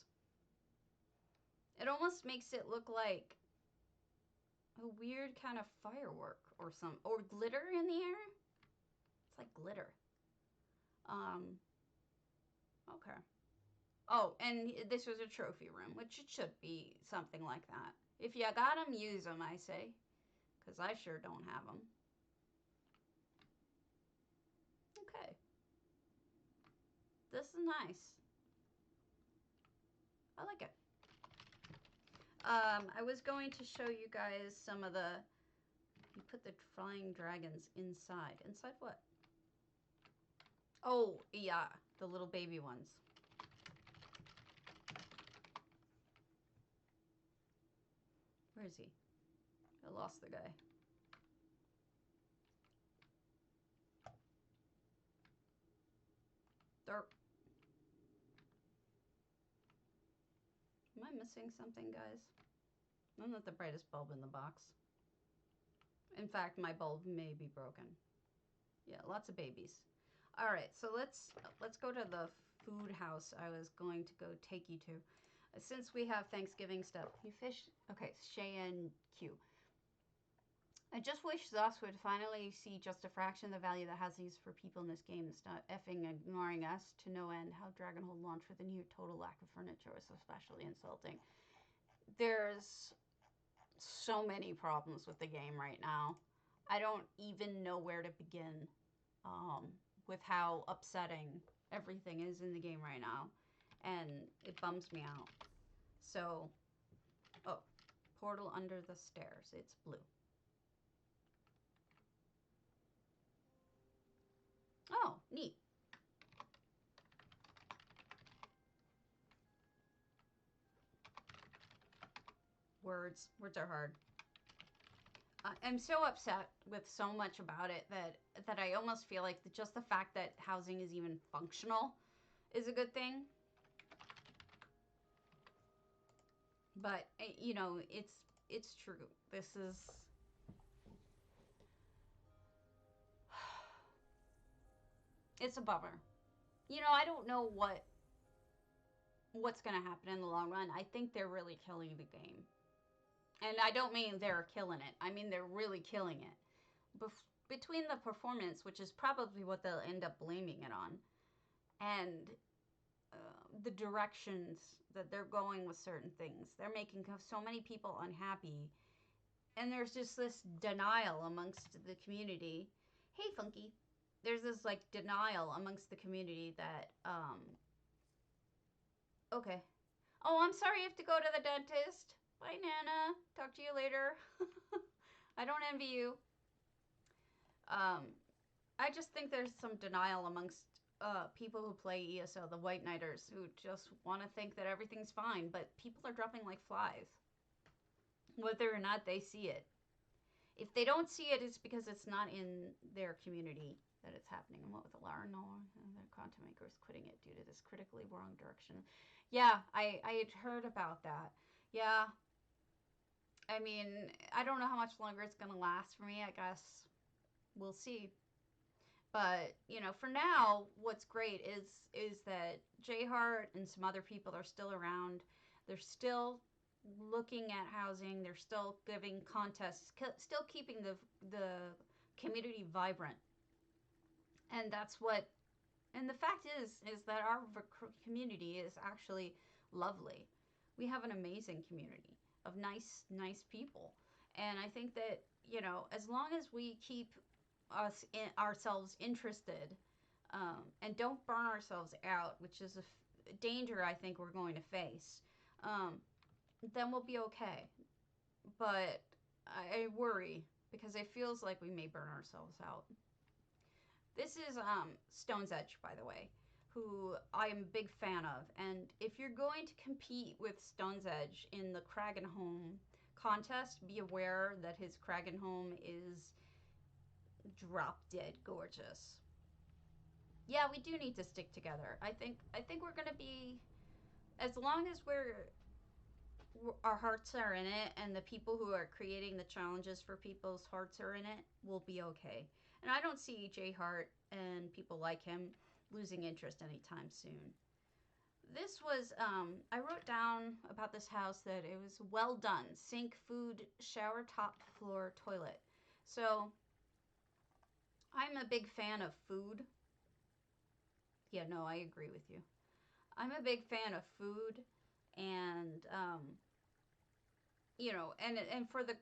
It almost makes it look like a weird kind of firework or glitter in the air. It's like glitter. Okay. Oh, and this was a trophy room, which it should be something like that. If you got them, use them, I say. Because I sure don't have them. Okay. This is nice. I like it. I was going to show you guys some of the... You put the flying dragons inside. Inside what? Oh, yeah. The little baby ones. Where is he? I lost the guy. Derp. Am I missing something, guys? I'm not the brightest bulb in the box. In fact, my bulb may be broken. Yeah, lots of babies. All right, so let's go to the food house I was going to go take you to. Since we have Thanksgiving stuff. You fish? Okay, Cheyenne Q. I just wish Thus would finally see just a fraction of the value that housing is for people in this game. It's not effing ignoring us to no end. How Dragonhold launched with a near total lack of furniture was especially insulting. There's so many problems with the game right now. I don't even know where to begin with how upsetting everything is in the game right now. And it bums me out. So, oh, portal under the stairs. It's blue. Oh, neat. Words are hard. I'm so upset with so much about it that I almost feel like just the fact that housing is even functional is a good thing. But you know, it's true. This is it's a bummer. You know, I don't know what's going to happen in the long run. I think they're really killing the game. And I don't mean they're killing it. I mean they're really killing it. Between the performance, which is probably what they'll end up blaming it on, and the directions that they're going with certain things, they're making so many people unhappy. And there's just this denial amongst the community. Hey, Funky. There's this, like, denial amongst the community that, okay. Oh, I'm sorry you have to go to the dentist. Bye, Nana. Talk to you later. I don't envy you. I just think there's some denial amongst people who play ESO, the White Knighters, who just want to think that everything's fine, but people are dropping like flies, whether or not they see it. If they don't see it, it's because it's not in their community that it's happening. And what with Alara? No, the content maker is quitting it due to this critically wrong direction. Yeah, I had heard about that. Yeah. I mean, I don't know how much longer it's going to last for me. I guess we'll see. But, you know, for now, what's great is that J Hart and some other people are still around. They're still looking at housing. They're still giving contests, still keeping the community vibrant. And that's what, and the fact is that our community is actually lovely. We have an amazing community of nice people. And I think that, as long as we keep ourselves interested, and don't burn ourselves out, which is a danger I think we're going to face, um, then we'll be okay. But I worry because it feels like we may burn ourselves out. This is Stone's Edge, by the way, who I am a big fan of. And if you're going to compete with Stone's Edge in the Kragenholm contest, be aware that his Kragenholm is drop dead gorgeous. Yeah, we do need to stick together. I think we're gonna be, as long as our hearts are in it and the people who are creating the challenges for people's hearts are in it, we'll be okay. And I don't see Jay Hart and people like him losing interest anytime soon. This was, I wrote down about this house that it was well done. Sink, food, shower, top floor, toilet. So I'm a big fan of food. Yeah, no, I agree with you. I'm a big fan of food, and and for the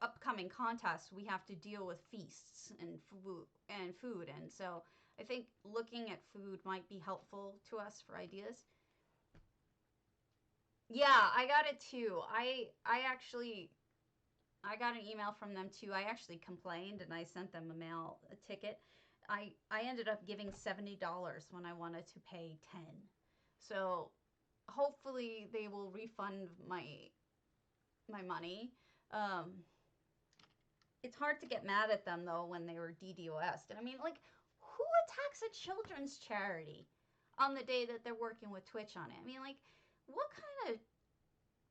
upcoming contests, we have to deal with feasts and food, and so I think looking at food might be helpful to us for ideas. Yeah, I got it too. I got an email from them too. I actually complained and I sent them a ticket. I ended up giving $70 when I wanted to pay 10. So hopefully they will refund my money. Um, it's hard to get mad at them though when they were DDoSed. And I mean, like, who attacks a children's charity on the day that they're working with Twitch on it? I mean, like, what kind of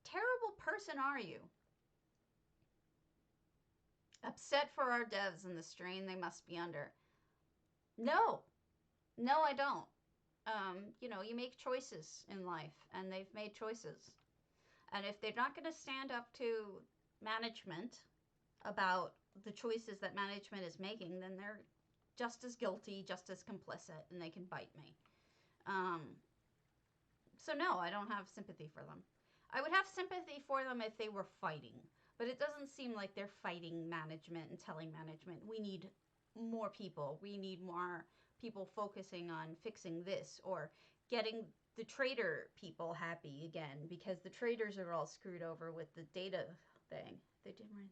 terrible person are you? Upset for our devs and the strain they must be under. No, no, I don't. You make choices in life, and they've made choices. And if they're not going to stand up to management about the choices that management is making, then they're just as guilty, just as complicit, and they can bite me. Um, so no, I don't have sympathy for them. I would have sympathy for them if they were fighting, but it doesn't seem like they're fighting management and telling management we need more people. We need more people focusing on fixing this or getting the trader people happy again because the traders are all screwed over with the data thing. They did right.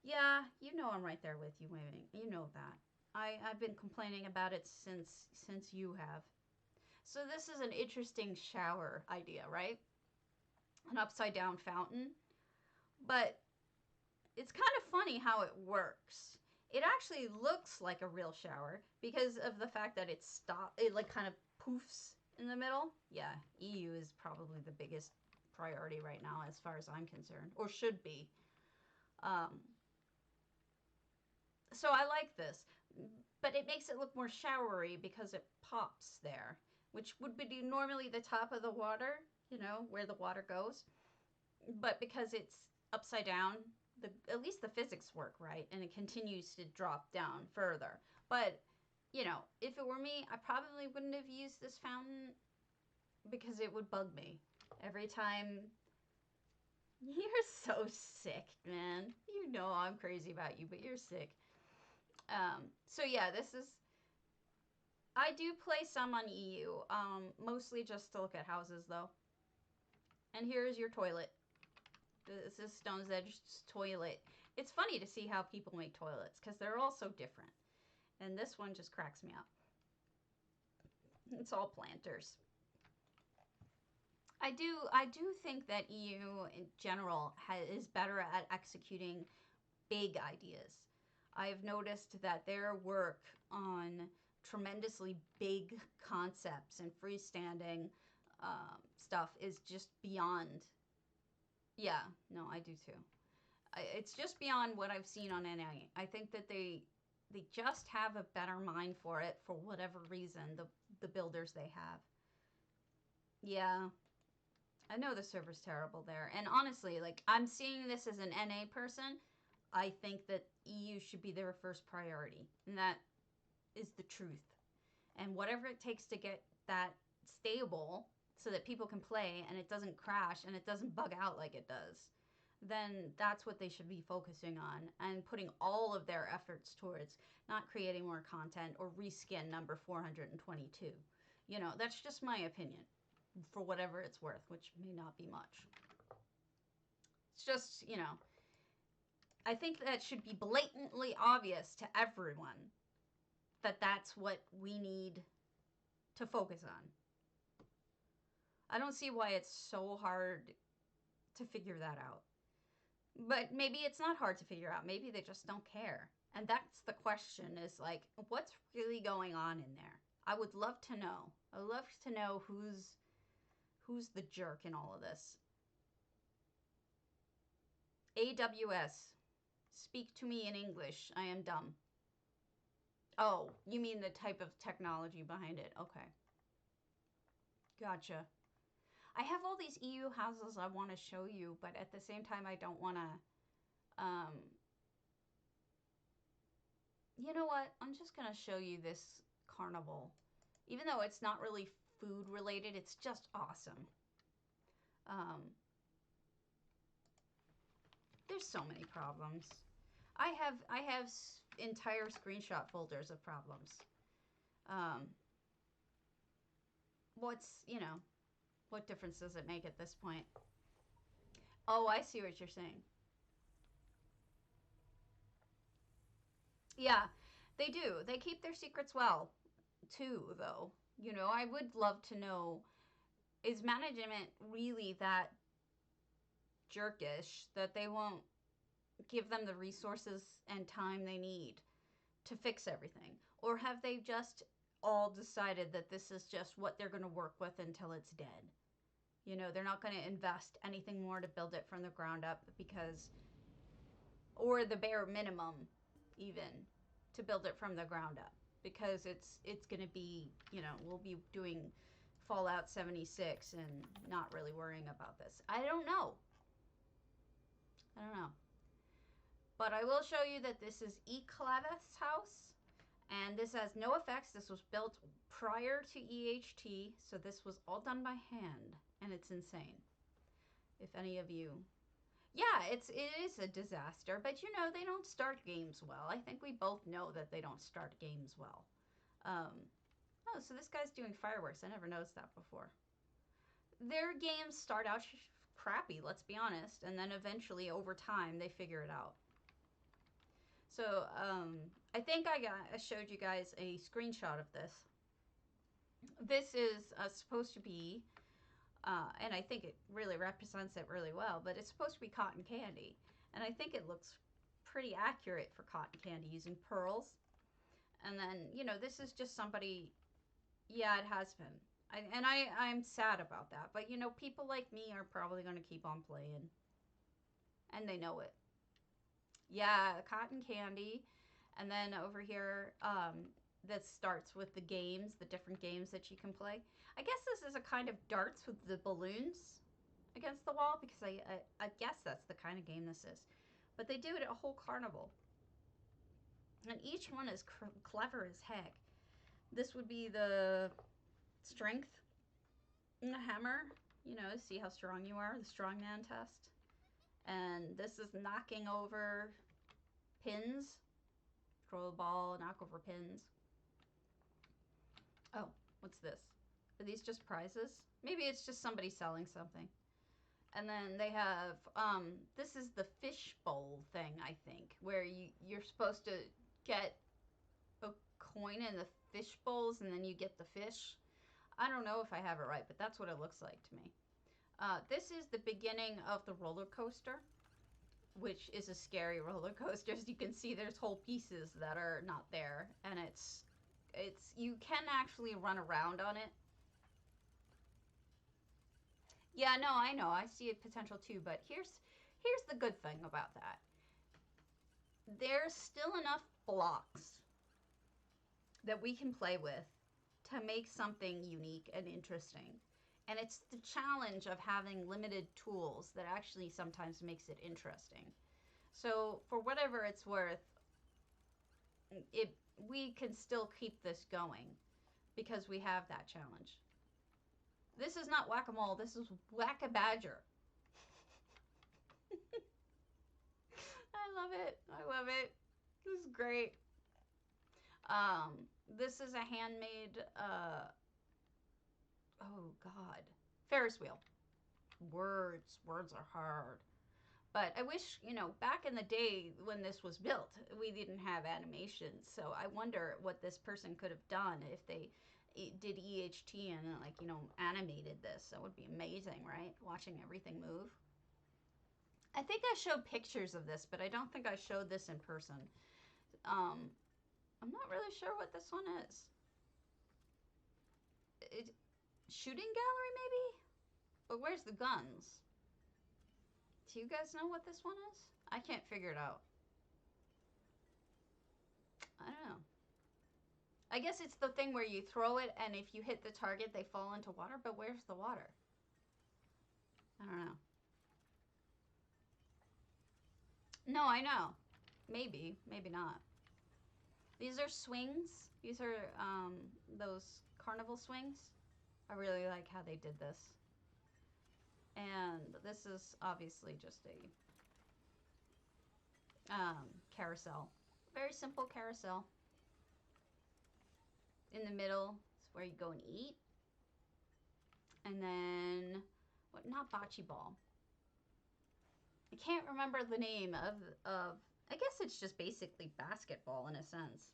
Yeah, I'm right there with you, waving. You know that. I've been complaining about it since you have. So this is an interesting shower idea, right? An upside down fountain. But it's kind of funny how it works. It actually looks like a real shower because of the fact that it like kind of poofs in the middle. Yeah, EU is probably the biggest priority right now as far as I'm concerned, or should be. Um, so I like this, but it makes it look more showery because it pops there, which would be normally the top of the water, where the water goes. But because it's upside down, at least the physics work right, and it continues to drop down further. But if it were me, I probably wouldn't have used this fountain because it would bug me every time. You're so sick, man. I'm crazy about you, but you're sick. So yeah, this is. I do play some on EU, mostly just to look at houses though. And here's your toilet. This is Stone's Edge's toilet. It's funny to see how people make toilets because they're all so different. And this one just cracks me up. It's all planters. I do think that EU in general is better at executing big ideas. I've noticed that their work on tremendously big concepts and freestanding stuff is just beyond. Yeah, no, I do too. It's just beyond what I've seen on NA. I think that they just have a better mind for it for whatever reason. The builders they have. Yeah, I know the server's terrible there. And honestly, like I'm seeing this as an NA person. I think that EU should be their first priority, and that is the truth. And whatever it takes to get that stable so that people can play and it doesn't crash and it doesn't bug out like it does, then that's what they should be focusing on and putting all of their efforts towards, not creating more content or reskin number 422. You know, that's just my opinion for whatever it's worth, which may not be much. It's just, you know, I think that should be blatantly obvious to everyone that that's what we need to focus on. I don't see why it's so hard to figure that out. But maybe it's not hard to figure out. Maybe they just don't care. And that's the question, is like, what's really going on in there? I would love to know. I would love to know who's the jerk in all of this. AWS, speak to me in English. I am dumb. Oh, you mean the type of technology behind it. Okay. Gotcha. I have all these EU houses I want to show you, but at the same time, I don't want to, you know what? I'm just going to show you this carnival. Even though it's not really food related, it's just awesome. There's so many problems. I have entire screenshot folders of problems. What's, you know, what difference does it make at this point? Oh, I see what you're saying. Yeah, they do. They keep their secrets well, too, though. You know, I would love to know, is management really that jerkish that they won't give them the resources and time they need to fix everything? Or have they just all decided that this is just what they're going to work with until it's dead? You know, they're not going to invest anything more to build it from the ground up because, or the bare minimum even, to build it from the ground up, because it's going to be, you know, we'll be doing Fallout 76 and not really worrying about this. I don't know. But I will show you that this is Eclavis house, and this has no effects. This was built prior to EHT, so this was all done by hand, and it's insane. If any of you, yeah, it is a disaster, but you know, they don't start games well. I think we both know that they don't start games well. Oh, so this guy's doing fireworks. I never noticed that before. Their games start out crappy, let's be honest, and then eventually over time they figure it out. So I think I showed you guys a screenshot of this. This is supposed to be, and I think it really represents it really well, but it's supposed to be cotton candy. And I think it looks pretty accurate for cotton candy using pearls. And then, you know, this is just somebody, yeah, it has been. I'm sad about that. But, you know, people like me are probably going to keep on playing. And they know it. Yeah, cotton candy. And then over here, that starts with the games, the different games that you can play. I guess this is a kind of darts with the balloons against the wall, because I guess that's the kind of game this is. But they do it at a whole carnival. And each one is clever as heck. This would be the strength and the hammer. You know, see how strong you are, the strongman test. And this is knocking over pins. Throw the ball, knock over pins. Oh, what's this? Are these just prizes? Maybe it's just somebody selling something. And then they have, this is the fish bowl thing, I think, where you're supposed to get a coin in the fish bowls and then you get the fish. I don't know if I have it right, but that's what it looks like to me. This is the beginning of the roller coaster, which is a scary roller coaster. As you can see, there's whole pieces that are not there, and it's you can actually run around on it. Yeah, no, I know. I see a potential too, but here's the good thing about that. There's still enough blocks that we can play with to make something unique and interesting. And it's the challenge of having limited tools that actually sometimes makes it interesting. So for whatever it's worth, we can still keep this going because we have that challenge. This is not whack-a-mole. This is whack-a-badger. I love it. I love it. This is great. This is a handmade, oh God, Ferris wheel. Words are hard. But I wish, you know, back in the day when this was built, we didn't have animations. So I wonder what this person could have done if they did EHT and, like, you know, animated this. That would be amazing, right? Watching everything move. I think I showed pictures of this, but I don't think I showed this in person. I'm not really sure what this one is. Shooting gallery, maybe? But where's the guns? Do you guys know what this one is? I can't figure it out. I don't know. I guess it's the thing where you throw it, and if you hit the target, they fall into water. But where's the water? I don't know. No, I know. Maybe. Maybe not. These are swings. These are those carnival swings. I really like how they did this. And this is obviously just a carousel. Very simple carousel. In the middle is where you go and eat. And then, what? Not bocce ball. I can't remember the name of I guess it's just basically basketball in a sense.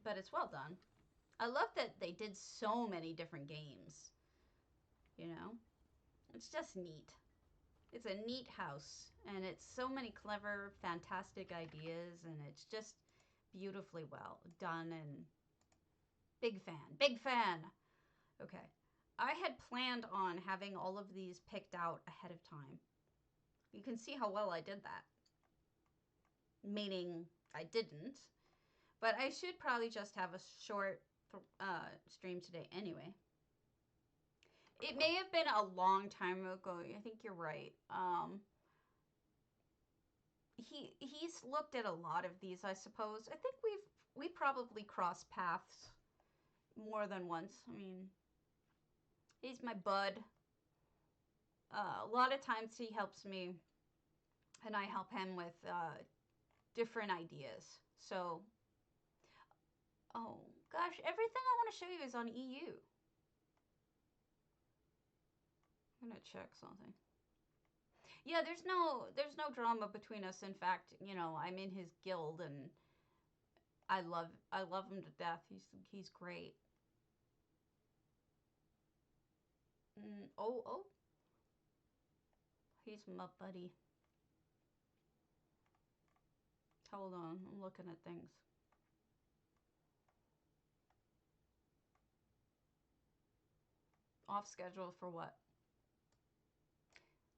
But it's well done. I love that they did so many different games. You know? It's just neat. It's a neat house. And it's so many clever, fantastic ideas. And it's just beautifully well done. And big fan. Big fan! Okay. I had planned on having all of these picked out ahead of time. You can see how well I did that. Meaning I didn't. But I should probably just have a short stream today anyway. It may have been a long time ago. I think you're right. He's looked at a lot of these, I suppose. I think we probably crossed paths more than once. I mean, he's my bud. A lot of times he helps me, and I help him with different ideas. So, oh gosh, everything I want to show you is on EU. I'm gonna check something. Yeah, there's no drama between us. In fact, you know, I'm in his guild, and I love him to death. He's great. Oh, he's my buddy. Hold on, I'm looking at things. Off schedule for what?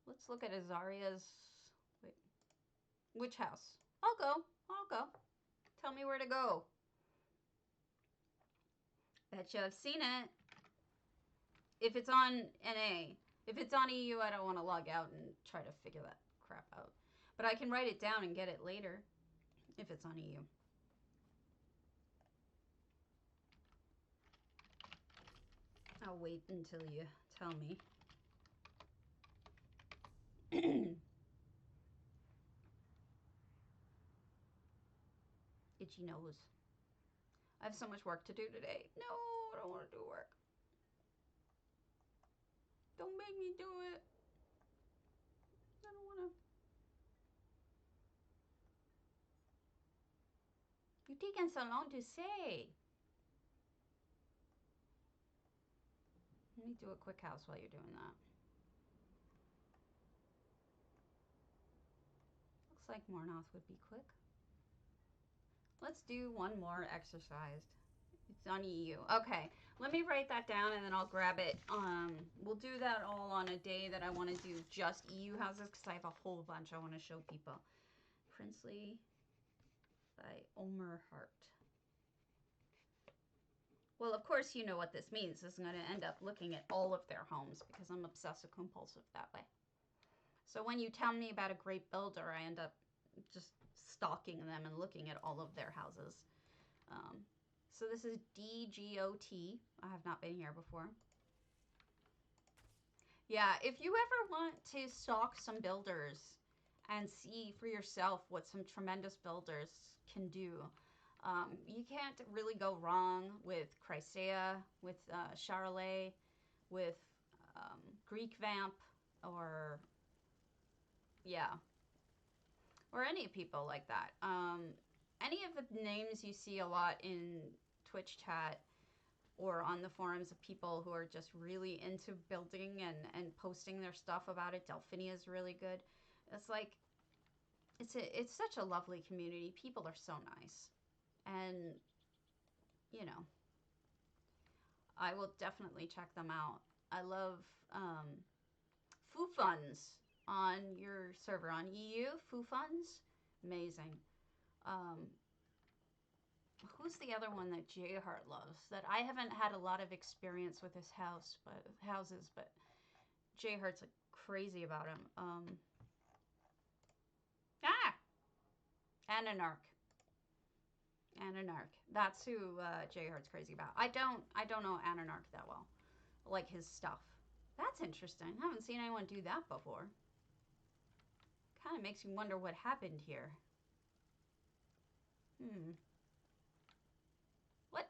Let's look at Azaria's. Wait. Which house? I'll go. Tell me where to go. Betcha I've seen it. If it's on NA. If it's on EU, I don't want to log out and try to figure that crap out. But I can write it down and get it later. If it's on EU. I'll wait until you tell me. Itchy nose. I have so much work to do today. No, I don't want to do work. Don't make me do it. I don't want to. You're taking so long to say. Let me do a quick house while you're doing that. Looks like Mornoth would be quick. Let's do one more exercise. It's on EU. Okay, let me write that down and then I'll grab it. We'll do that all on a day that I want to do just EU houses because I have a whole bunch I want to show people. Princely by Omer Hart. Well, of course, you know what this means. This is going to end up looking at all of their homes because I'm obsessive compulsive that way. So when you tell me about a great builder, I end up just stalking them and looking at all of their houses. So this is DGOT. I have not been here before. Yeah, if you ever want to stalk some builders and see for yourself what some tremendous builders can do, you can't really go wrong with Chrysea, with Charolais, with Greek Vamp, or yeah, or any people like that. Any of the names you see a lot in Twitch chat or on the forums of people who are just really into building and posting their stuff about it. Delphinia is really good. It's like, it's such a lovely community. People are so nice. And, you know, I will definitely check them out. I love Foo Funds on your server on EU. Foo Funds, amazing. Um, who's the other one that Jayheart loves? That I haven't had a lot of experience with his houses, but Jayheart's like crazy about him. Ananarch. Ananarch. That's who Jayheart's crazy about. I don't know Ananarch that well. Like his stuff. That's interesting. I haven't seen anyone do that before. Kind of makes me wonder what happened here. What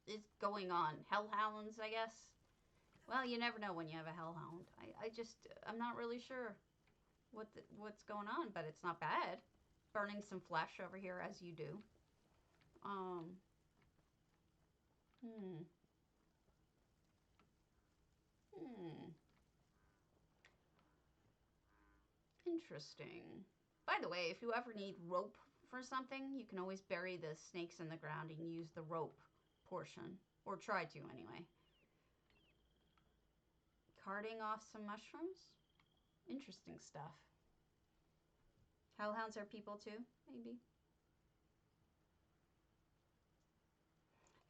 is going on? Hellhounds, I guess? Well, you never know when you have a hellhound. I'm not really sure what's going on, but it's not bad. Burning some flesh over here as you do. Hmm. Interesting. By the way, if you ever need rope for something, you can always bury the snakes in the ground and use the rope portion. Or try to, anyway. Carting off some mushrooms? Interesting stuff. Hellhounds are people too, maybe.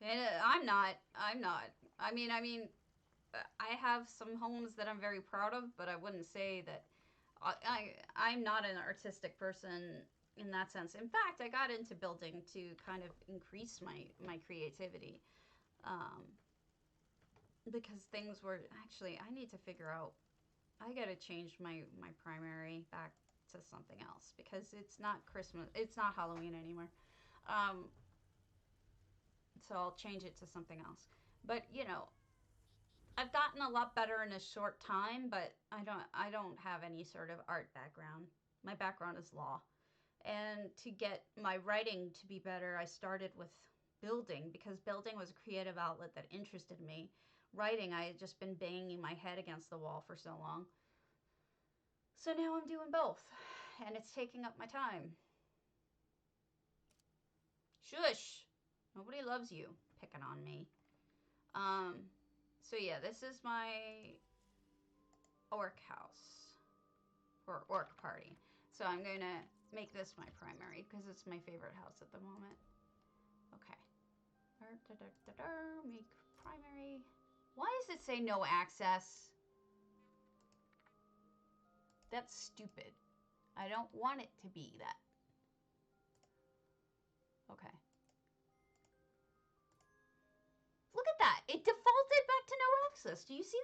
And I'm not. I mean, I have some homes that I'm very proud of, but I wouldn't say that I'm not an artistic person in that sense. In fact, I got into building to kind of increase my creativity, because things were actually, I need to figure out, I got to change my primary back to something else because it's not Christmas, it's not Halloween anymore. Um, so I'll change it to something else. But you know, I've gotten a lot better in a short time, but I don't have any sort of art background. My background is law. And to get my writing to be better, I started with building because building was a creative outlet that interested me. Writing, I had just been banging my head against the wall for so long. So now I'm doing both, and it's taking up my time. Shush! Nobody loves you picking on me. So yeah, this is my orc house, or orc party. So I'm going to make this my primary because it's my favorite house at the moment. Okay. Make primary. Why does it say no access? That's stupid. I don't want it to be that. Okay. Look at that. It defaulted back to no access. Do you see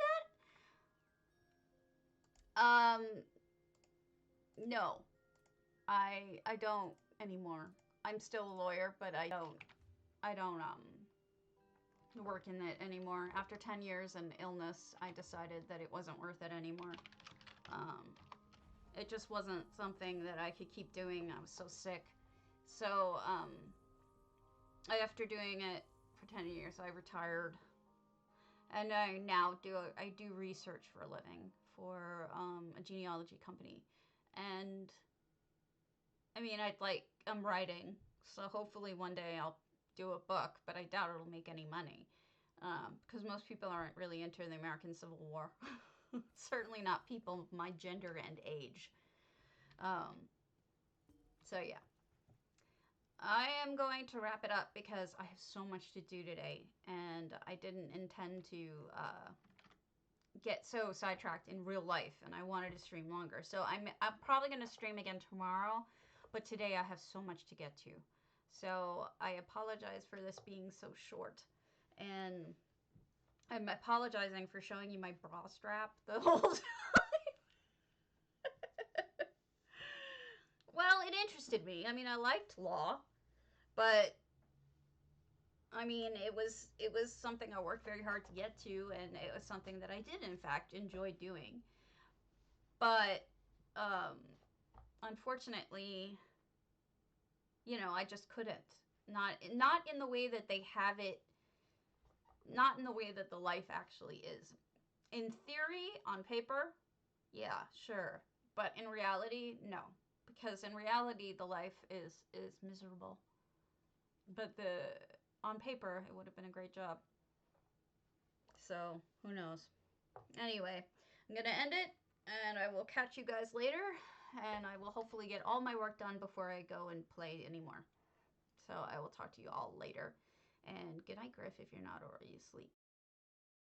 that? No. I don't anymore. I'm still a lawyer, but I don't work in it anymore. After 10 years and illness, I decided that it wasn't worth it anymore. It just wasn't something that I could keep doing. I was so sick. So, after doing it for 10 years, I retired. And I now do research for a living for a genealogy company. And I mean, I'm writing, so hopefully one day I'll do a book, but I doubt it'll make any money. Because most people aren't really into the American Civil War. Certainly not people of my gender and age. So yeah. I am going to wrap it up because I have so much to do today, and I didn't intend to get so sidetracked in real life, and I wanted to stream longer. So I'm probably going to stream again tomorrow, but today I have so much to get to. So I apologize for this being so short. And I'm apologizing for showing you my bra strap the whole time. Well, it interested me. I mean, I liked law, but I mean, it was something I worked very hard to get to, and it was something that I did in fact enjoy doing. But um, unfortunately, I just couldn't. Not in the way that they have it. Not in the way that the life actually is. In theory, on paper, yeah, sure, but in reality, no, because in reality, the life is miserable. But the on paper, it would have been a great job. So who knows? Anyway, I'm gonna end it, and I will catch you guys later, and I will hopefully get all my work done before I go and play anymore. So I will talk to you all later. And good night, Griff, if you're not already asleep.